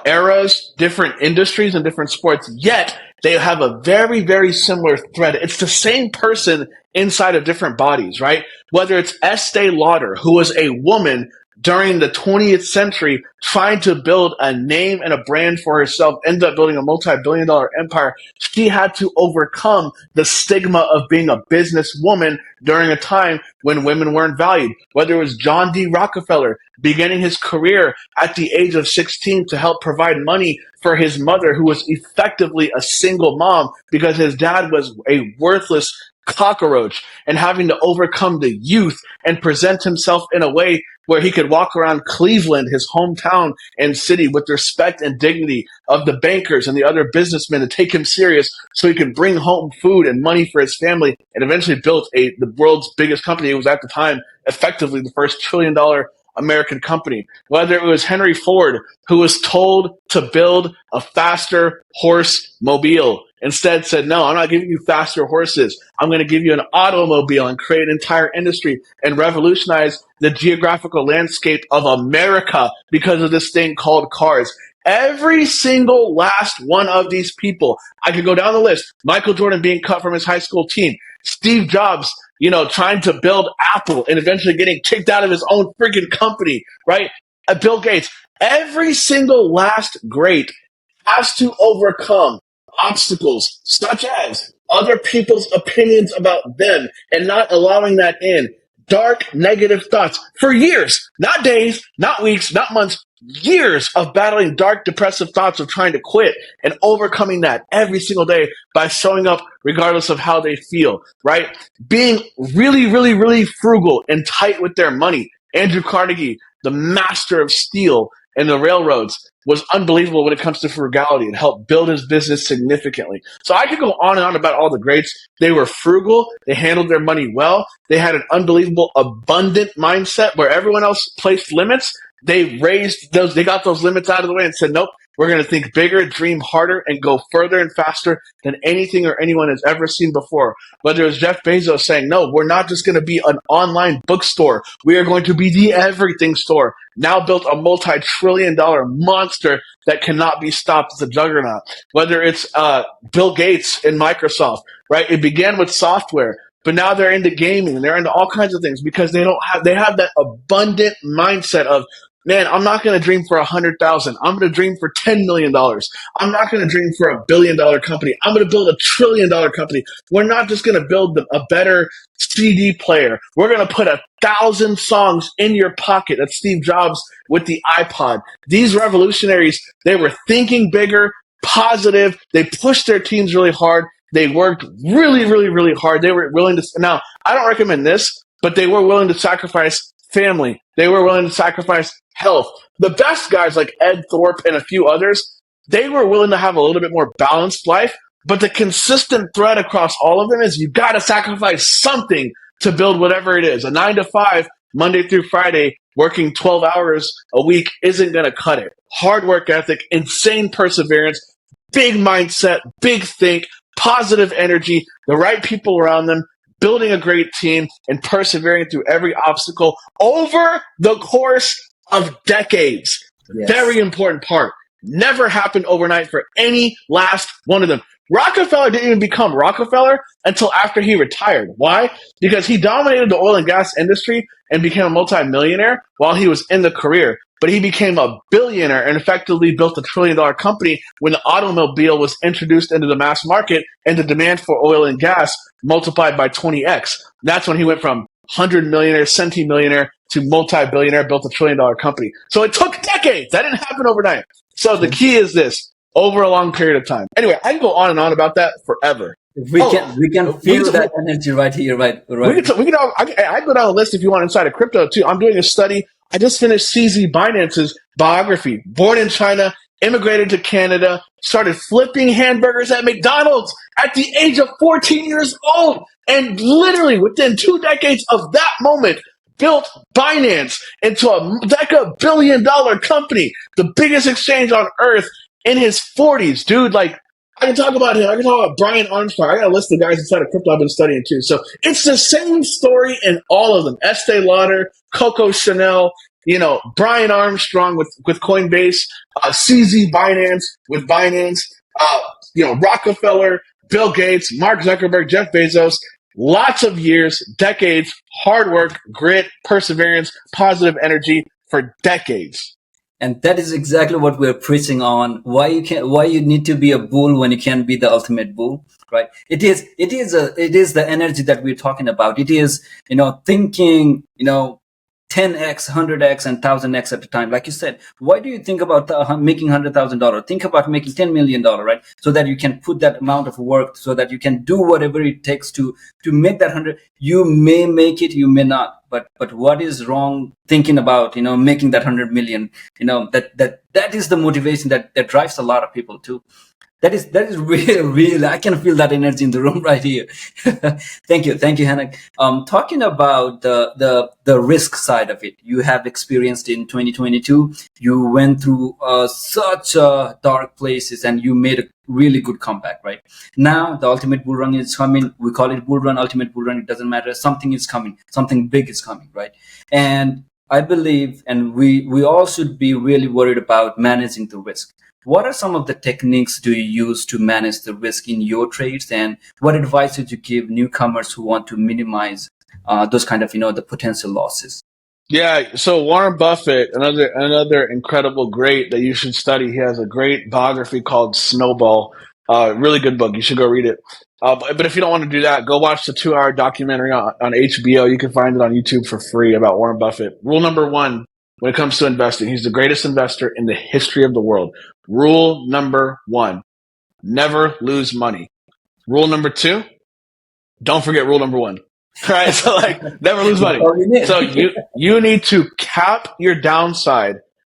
eras, different industries, and different sports. Yet they have a very, very similar thread. It's the same person inside of different bodies, right? Whether it's Estee Lauder, who was a woman during the 20th century trying to build a name and a brand for herself, ended up building a multi-billion-dollar empire. She had to overcome the stigma of being a businesswoman during a time when women weren't valued. Whether it was John D. Rockefeller beginning his career at the age of 16 to help provide money for his mother, who was effectively a single mom because his dad was a worthless cockroach, and having to overcome the youth and present himself in a way where he could walk around Cleveland, his hometown and city, with respect and dignity of the bankers and the other businessmen to take him serious so he could bring home food and money for his family, and eventually built the world's biggest company. It was at the time effectively the first $1 trillion American company. Whether it was Henry Ford, who was told to build a faster horse mobile, instead said, no, I'm not giving you faster horses. I'm going to give you an automobile and create an entire industry and revolutionize the geographical landscape of America because of this thing called cars. Every single last one of these people, I could go down the list. Michael Jordan being cut from his high school team. Steve Jobs, trying to build Apple and eventually getting kicked out of his own freaking company, right? Bill Gates. Every single last great has to overcome obstacles such as other people's opinions about them and not allowing that in. Dark, negative thoughts for years, not days, not weeks, not months, years of battling dark, depressive thoughts of trying to quit and overcoming that every single day by showing up regardless of how they feel, right? Being really, really, really frugal and tight with their money. Andrew Carnegie, the master of steel and the railroads, was unbelievable when it comes to frugality and helped build his business significantly. So I could go on and on about all the greats. They were frugal. They handled their money well. They had an unbelievable abundant mindset where everyone else placed limits. They got those limits out of the way and said, nope, we're going to think bigger, dream harder, and go further and faster than anything or anyone has ever seen before. Whether it was Jeff Bezos saying, no, we're not just going to be an online bookstore. We are going to be the everything store. Now built a multi-trillion-dollar monster that cannot be stopped as a juggernaut. Whether it's Bill Gates in Microsoft, right? It began with software, but now they're into gaming and they're into all kinds of things because they have that abundant mindset of, man, I'm not going to dream for 100,000. I'm going to dream for $10 million. I'm not going to dream for $1 billion company. I'm going to build $1 trillion company. We're not just going to build a better CD player. We're going to put 1,000 songs in your pocket. That's Steve Jobs with the iPod. These revolutionaries, they were thinking bigger, positive. They pushed their teams really hard. They worked really, really, really hard. They were willing to. Now, I don't recommend this, but they were willing to sacrifice family. They were willing to sacrifice health. The best guys like Ed Thorpe and a few others, they were willing to have a little bit more balanced life. But the consistent thread across all of them is you got to sacrifice something to build whatever it is. A 9 to 5, Monday through Friday, working 12 hours a week isn't going to cut it. Hard work ethic, insane perseverance, big mindset, big think, positive energy, the right people around them, building a great team, and persevering through every obstacle over the course of decades. Yes. Very important part. Never happened overnight for any last one of them. Rockefeller didn't even become Rockefeller until after he retired. Why? Because he dominated the oil and gas industry and became a multimillionaire while he was in the career. But he became a billionaire and effectively built $1 trillion company when the automobile was introduced into the mass market and the demand for oil and gas multiplied by 20x. That's when he went from 100 millionaire, centimillionaire to multi-billionaire, built $1 trillion company. So it took decades. That didn't happen overnight. So the key is this, over a long period of time. Anyway, I can go on and on about that forever. We can feel that energy right here, right? I go down the list if you want inside of crypto too. I'm doing a study. I just finished CZ Binance's biography. Born in China, immigrated to Canada, started flipping hamburgers at McDonald's at the age of 14 years old, and literally within 2 decades of that moment, built Binance into a billion-dollar company, the biggest exchange on earth in his 40s, dude. Like, I can talk about him. I can talk about Brian Armstrong. I got a list of guys inside of crypto I've been studying too. So it's the same story in all of them. Estee Lauder, Coco Chanel, Brian Armstrong with Coinbase, CZ Binance with Binance, Rockefeller, Bill Gates, Mark Zuckerberg, Jeff Bezos. Lots of years, decades, hard work, grit, perseverance, positive energy for decades. And that is exactly what we're preaching on. Why you need to be a bull when you can be the ultimate bull, right? It is the energy that we're talking about. It is, thinking, 10x, 100x, and 1000x at a time. Like you said, why do you think about making $100,000? Think about making $10 million, right? So that you can put that amount of work, so that you can do whatever it takes to make that 100. You may make it, you may not. But what is wrong thinking about, making that 100 million? That is the motivation that drives a lot of people too. That is real. I can feel that energy in the room right here. Thank you, Henok. Talking about the risk side of it, you have experienced in 2022. You went through such dark places, and you made a really good comeback. Right now, the ultimate bull run is coming. We call it bull run, ultimate bull run. It doesn't matter. Something is coming. Something big is coming. Right, and I believe, and we all should be really worried about managing the risk. What are some of the techniques do you use to manage the risk in your trades, and what advice would you give newcomers who want to minimize those kind of the potential losses? Yeah, so Warren Buffett, another incredible great that you should study. He has a great biography called Snowball. Really good book. You should go read it. But if you don't want to do that, go watch the 2-hour documentary on HBO. You can find it on YouTube for free about Warren Buffett. Rule number one when it comes to investing, he's the greatest investor in the history of the world. Rule number one, never lose money. Rule number two, don't forget rule number one. Right? So never lose money. So you need to cap your downside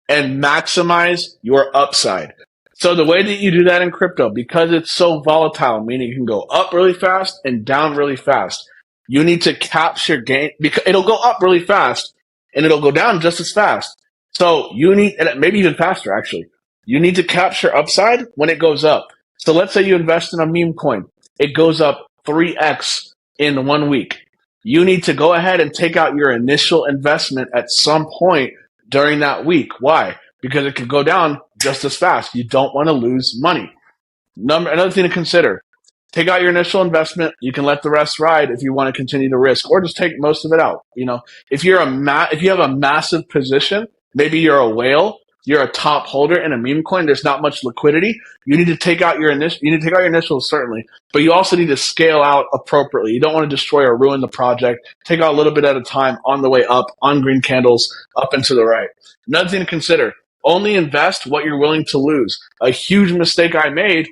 and maximize your upside. So the way that you do that in crypto, because it's so volatile, meaning you can go up really fast and down really fast, you need to capture gain because it'll go up really fast and it'll go down just as fast. So you need, and maybe even faster actually, you need to capture upside when it goes up. So let's say you invest in a meme coin. It goes up 3x in 1 week. You need to go ahead and take out your initial investment at some point during that week. Why? Because it could go down just as fast. You don't want to lose money. Another thing to consider, take out your initial investment. You can let the rest ride if you want to continue to risk, or just take most of it out. If you have a massive position, maybe you're a whale, you're a top holder in a meme coin, there's not much liquidity. You need to take out your initials, certainly, but you also need to scale out appropriately. You don't want to destroy or ruin the project. Take out a little bit at a time on the way up, on green candles, up and to the right. Another thing to consider, only invest what you're willing to lose. A huge mistake I made,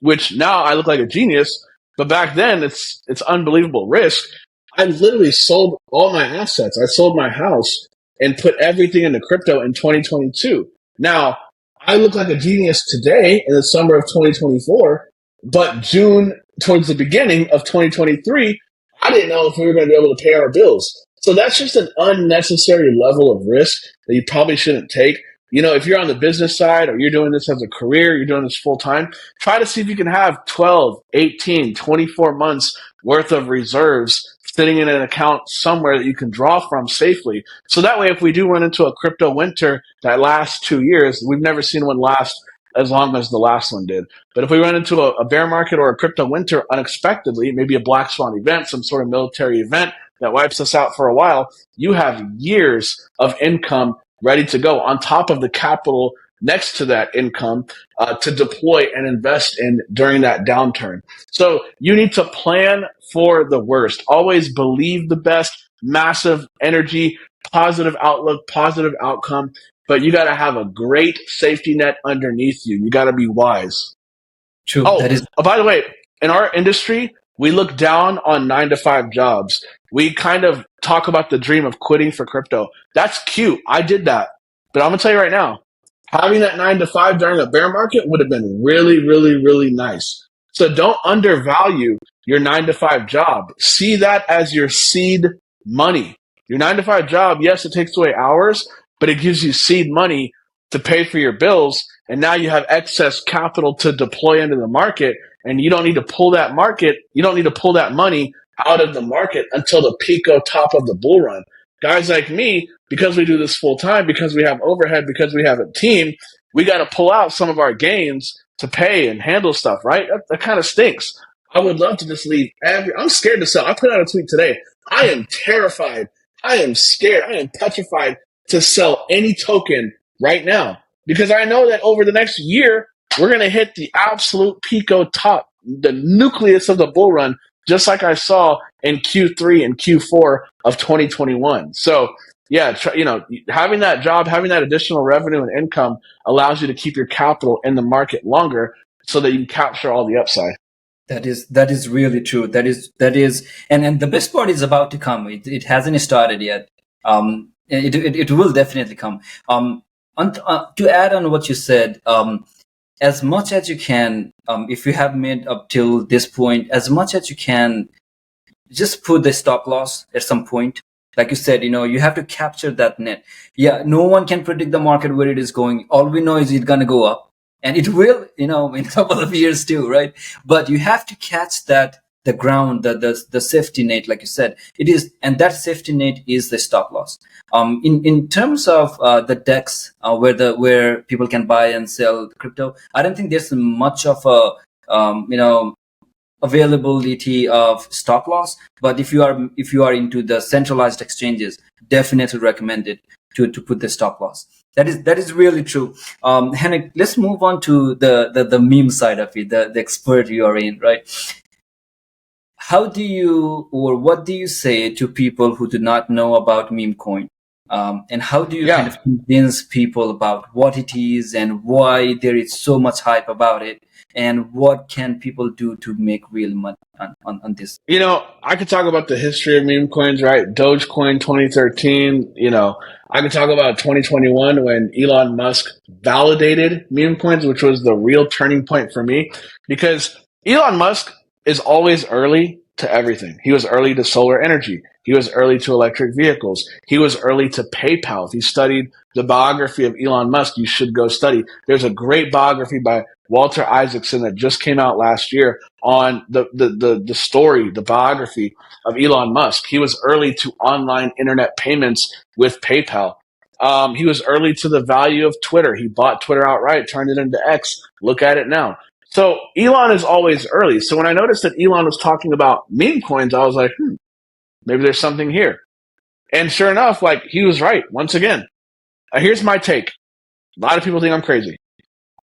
which now I look like a genius, but back then it's unbelievable risk. I literally sold all my assets. I sold my house and put everything into crypto in 2022. Now, I look like a genius today in the summer of 2024, but June, towards the beginning of 2023, I didn't know if we were going to be able to pay our bills. So that's just an unnecessary level of risk that you probably shouldn't take. If you're on the business side or you're doing this as a career, you're doing this full time, try to see if you can have 12, 18, 24 months worth of reserves sitting in an account somewhere that you can draw from safely. So that way, if we do run into a crypto winter that lasts 2 years, we've never seen one last as long as the last one did. But if we run into a bear market or a crypto winter unexpectedly, maybe a black swan event, some sort of military event that wipes us out for a while, you have years of income ready to go on top of the capital next to that income to deploy and invest in during that downturn. So you need to plan for the worst. Always believe the best, massive energy, positive outlook, positive outcome, but you got to have a great safety net underneath you. You got to be wise. True. By the way, in our industry, we look down on 9-to-5 jobs. We kind of talk about the dream of quitting for crypto. That's cute. I did that. But I'm going to tell you right now, having that 9-to-5 during a bear market would have been really, really, really nice. So don't undervalue your 9 to 5 job. See that as your seed money. Your 9 to 5 job, yes, it takes away hours, but it gives you seed money to pay for your bills. And now you have excess capital to deploy into the market. And you don't need to pull that market. You don't need to pull that money out of the market until the pico top of the bull run. Guys like me, because we do this full time, because we have overhead, because we have a team, we got to pull out some of our gains to pay and handle stuff, right? That kind of stinks. I would love to just leave I'm scared to sell. I put out a tweet today. I am terrified. I am scared. I am petrified to sell any token right now because I know that over the next year, we're going to hit the absolute pico top, the nucleus of the bull run, just like I saw in Q3 and Q4 of 2021. So, yeah, having that job, having that additional revenue and income allows you to keep your capital in the market longer so that you can capture all the upside. That is really true. That is, and the best part is about to come. It hasn't started yet. It will definitely come. To add on what you said, as much as you can, if you have made up till this point, as much as you can, just put the stop loss at some point. Like you said, you have to capture that net. Yeah, no one can predict the market where it is going. All we know is it's going to go up. And it will, in a couple of years too, right? But you have to catch the ground, the safety net, like you said. It is, and that safety net is the stop loss. In terms of the DEX, where people can buy and sell crypto, I don't think there's much of a availability of stop loss. But if you are into the centralized exchanges, definitely recommend it to put the stop loss. That is really true. Henok, let's move on to the meme side of it, the expert you are in, right? How do you, or what do you say to people who do not know about meme coin? And how do you kind of convince people about what it is and why there is so much hype about it? And what can people do to make real money on this? I could talk about the history of meme coins, right? Dogecoin 2013, I could talk about 2021 when Elon Musk validated meme coins, which was the real turning point for me because Elon Musk is always early to everything. He was early to solar energy. He was early to electric vehicles. He was early to PayPal. If you studied the biography of Elon Musk, you should go study. There's a great biography by Walter Isaacson that just came out last year on the story, the biography of Elon Musk. He was early to online internet payments with PayPal. He was early to the value of Twitter. He bought Twitter outright, turned it into X. Look at it now. So Elon is always early. So when I noticed that Elon was talking about meme coins, I was like, maybe there's something here. And sure enough, he was right once again. Here's my take. A lot of people think I'm crazy.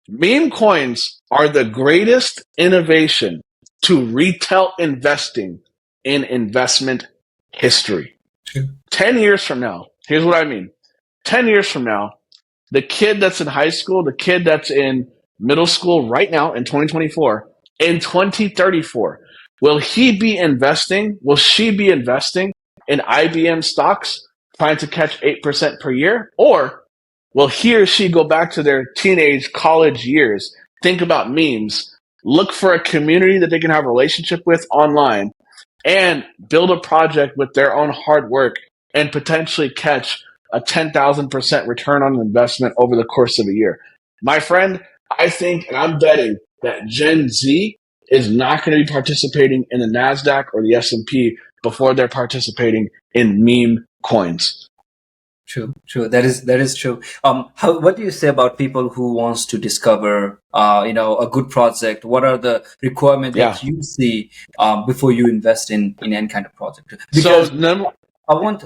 Meme coins are the greatest innovation to retail investing in investment history. True. 10 years from now, here's what I mean. 10 years from now, the kid that's in high school, the kid that's in middle school right now in 2024, in 2034, will she be investing in IBM stocks trying to catch 8% per year? Or will he or she go back to their teenage college years, think about memes, look for a community that they can have a relationship with online, and build a project with their own hard work and potentially catch a 10,000% return on investment over the course of a year? My friend, I think, and I'm betting, that Gen Z is not going to be participating in the NASDAQ or the S&P before they're participating in meme coins. True. That is true. What do you say about people who wants to discover, a good project? What are the requirements that you see before you invest in any kind of project? Because I want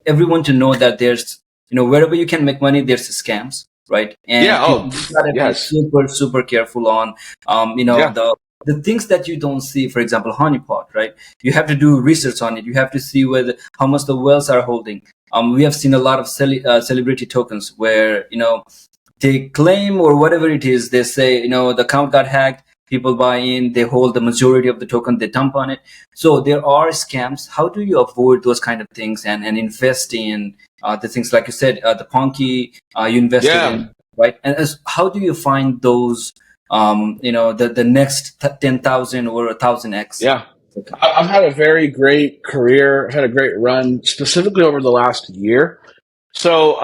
everyone to know that there's, wherever you can make money, there's scams, right? And you gotta be super, super careful on, the things that you don't see. For example, honeypot, right? You have to do research on it. You have to see how much the whales are holding. We have seen a lot of celebrity tokens where, they claim, or whatever it is, they say, the account got hacked, people buy in, they hold the majority of the token, they dump on it. So there are scams. How do you avoid those kind of things and invest in the things, like you said, the Ponky you invested in, right? And how do you find those the next 10,000 or 1,000x. Yeah. I've had a very great career. I've had a great run, specifically over the last year. So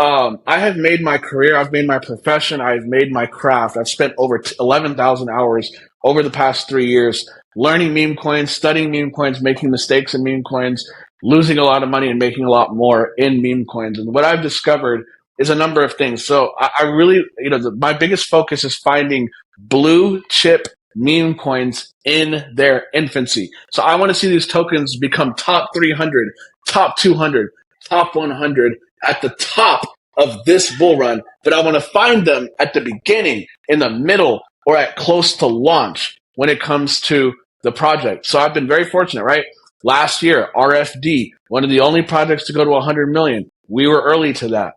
I have made my career. I've made my profession. I've made my craft. I've spent over 11,000 hours over the past 3 years learning meme coins, studying meme coins, making mistakes in meme coins, losing a lot of money and making a lot more in meme coins. And what I've discovered is a number of things. So I really, my biggest focus is finding blue chip meme coins in their infancy. So I want to see these tokens become top 300, top 200, top 100 at the top of this bull run, but I want to find them at the beginning, in the middle, or at close to launch when it comes to the project. So I've been very fortunate, right? Last year, RFD, one of the only projects to go to 100 million. We were early to that.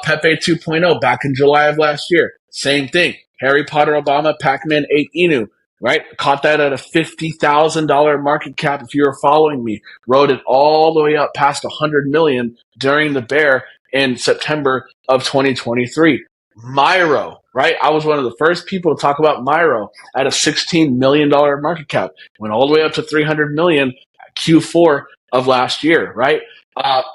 Pepe 2.0 back in July of last year. Same thing. Harry Potter Obama, Pac-Man 8 Inu, right? Caught that at a $50,000 market cap if you were following me. Rode it all the way up past 100 million during the bear in September of 2023. Myro, right? I was one of the first people to talk about Myro at a $16 million market cap. Went all the way up to 300 million at Q4 of last year, right?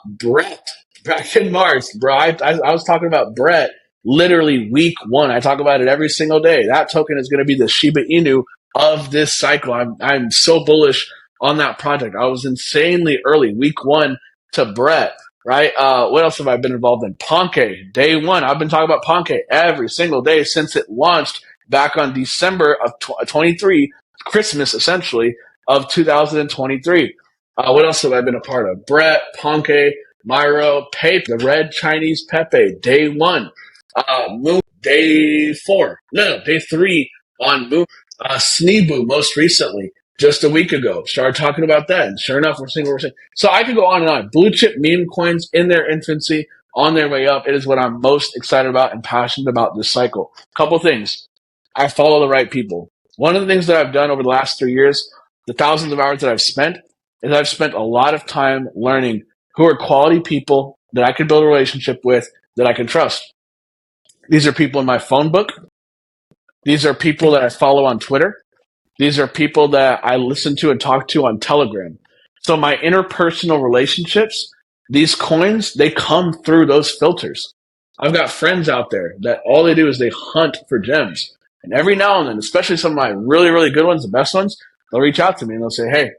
Brett, back in March, bro. I was talking about Brett literally week one. I talk about it every single day. That token is going to be the Shiba Inu of this cycle. I'm so bullish on that project. I was insanely early, week one to Brett, right? What else have I been involved in? Ponke, day one. I've been talking about Ponke every single day since it launched back on December of 23, Christmas essentially of 2023. What else have I been a part of? Brett, Ponke, Myro, Pepe, the red Chinese Pepe, day one. Moon, day four. No, day three on Moon. Sneebu, most recently, just a week ago, started talking about that. And sure enough, we're seeing what we're seeing. So I could go on and on. Blue chip meme coins in their infancy, on their way up. It is what I'm most excited about and passionate about this cycle. Couple things. I follow the right people. One of the things that I've done over the last 3 years, the thousands of hours that I've spent, is I've spent a lot of time learning who are quality people that I can build a relationship with, that I can trust. These are people in my phone book. These are people that I follow on Twitter. These are people that I listen to and talk to on Telegram. So my interpersonal relationships, these coins, they come through those filters. I've got friends out there that all they do is they hunt for gems. And every now and then, especially some of my really, really good ones, the best ones, they'll reach out to me and they'll say, hey,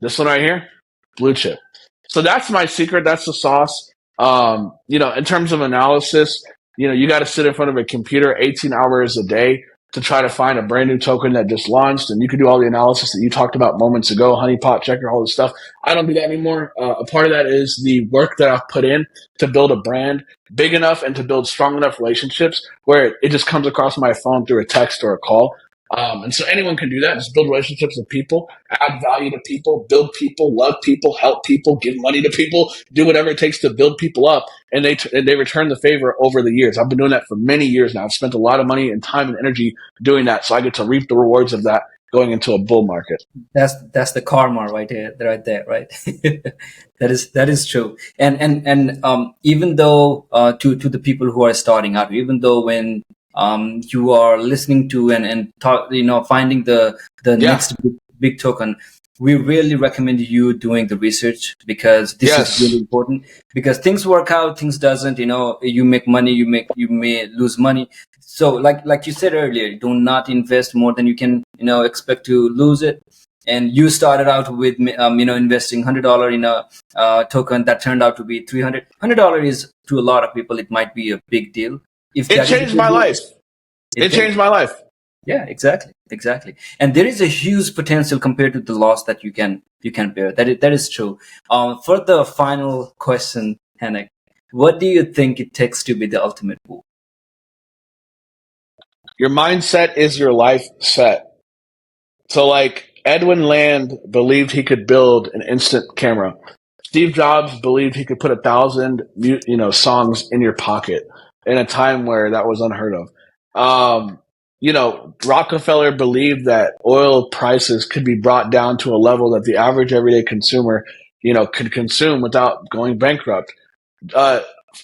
this one right here, blue chip. So that's my secret. That's the sauce. In terms of analysis, you got to sit in front of a computer 18 hours a day to try to find a brand new token that just launched, and you can do all the analysis that you talked about moments ago, honeypot checker, all this stuff. I don't do that anymore. A part of that is the work that I've put in to build a brand big enough and to build strong enough relationships where it just comes across my phone through a text or a call. And so anyone can do that. Just build relationships with people, add value to people, build people, love people, help people, give money to people, do whatever it takes to build people up. And they return the favor over the years. I've been doing that for many years now. I've spent a lot of money and time and energy doing that. So I get to reap the rewards of that going into a bull market. That's the karma right here, right there, right? that is true. And even though to the people who are starting out, even though when you are listening to and talk, finding the next big token, we really recommend you doing the research, because this is really important. Because things work out, things doesn't. You make money, you may lose money. So like you said earlier, do not invest more than you can expect to lose it. And you started out with investing $100 in a token that turned out to be $300. Is, to a lot of people, it might be a big deal. It changed my life. It changed my life. Yeah, exactly. And there is a huge potential compared to the loss that you can bear. That is true. For the final question, Henok, what do you think it takes to be the ultimate bull? Your mindset is your life set. So like Edwin Land believed he could build an instant camera. Steve Jobs believed he could put 1,000 songs in your pocket in a time where that was unheard of. Rockefeller believed that oil prices could be brought down to a level that the average everyday consumer, could consume without going bankrupt.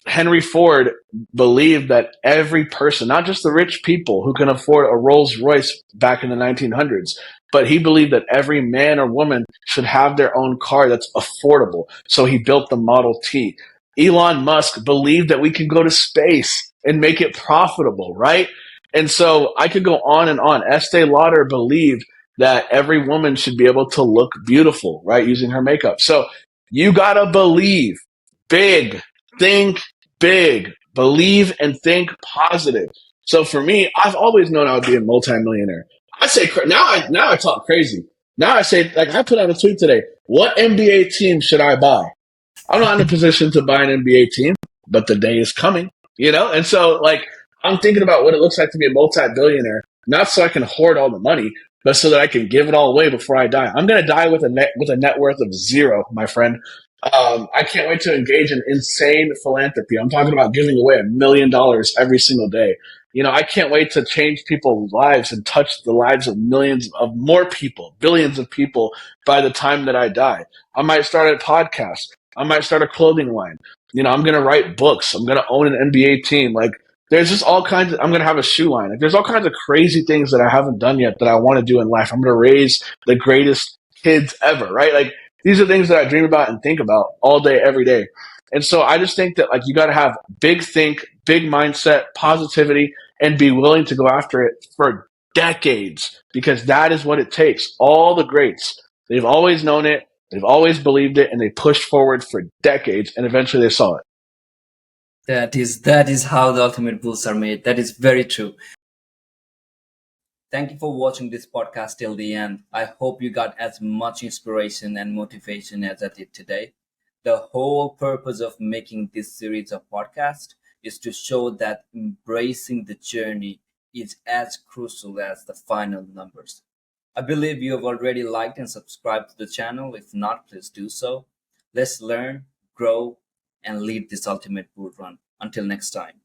Henry Ford believed that every person, not just the rich people who can afford a Rolls Royce back in the 1900s, but he believed that every man or woman should have their own car that's affordable. So he built the Model T. Elon Musk believed that we could go to space and make it profitable, right? And so I could go on and on. Estee Lauder believed that every woman should be able to look beautiful, right, using her makeup. So you gotta believe big, think big, believe and think positive. So for me, I've always known I would be a multimillionaire. I say now I talk crazy. Now I say, like, I put out a tweet today. What NBA team should I buy? I'm not in a position to buy an NBA team, but the day is coming, you know? And so, like, I'm thinking about what it looks like to be a multi-billionaire, not so I can hoard all the money, but so that I can give it all away before I die. I'm going to die with a net worth of zero, my friend. I can't wait to engage in insane philanthropy. I'm talking about giving away $1 million every single day. You know, I can't wait to change people's lives and touch the lives of millions of more people, billions of people by the time that I die. I might start a podcast. I might start a clothing line. You know, I'm going to write books. I'm going to own an NBA team. Like, there's just all kinds of, I'm going to have a shoe line. Like, there's all kinds of crazy things that I haven't done yet that I want to do in life. I'm going to raise the greatest kids ever, right? Like, these are things that I dream about and think about all day, every day. And so I just think that, like, you got to have big think, big mindset, positivity, and be willing to go after it for decades, because that is what it takes. All the greats, they've always known it. They've always believed it, and they pushed forward for decades, and eventually they saw it. That is how the ultimate bulls are made. That is very true. Thank you for watching this podcast till the end. I hope you got as much inspiration and motivation as I did today. The whole purpose of making this series of podcasts is to show that embracing the journey is as crucial as the final numbers. I believe you have already liked and subscribed to the channel. If not, please do so. Let's learn, grow, and lead this ultimate bull run. Until next time.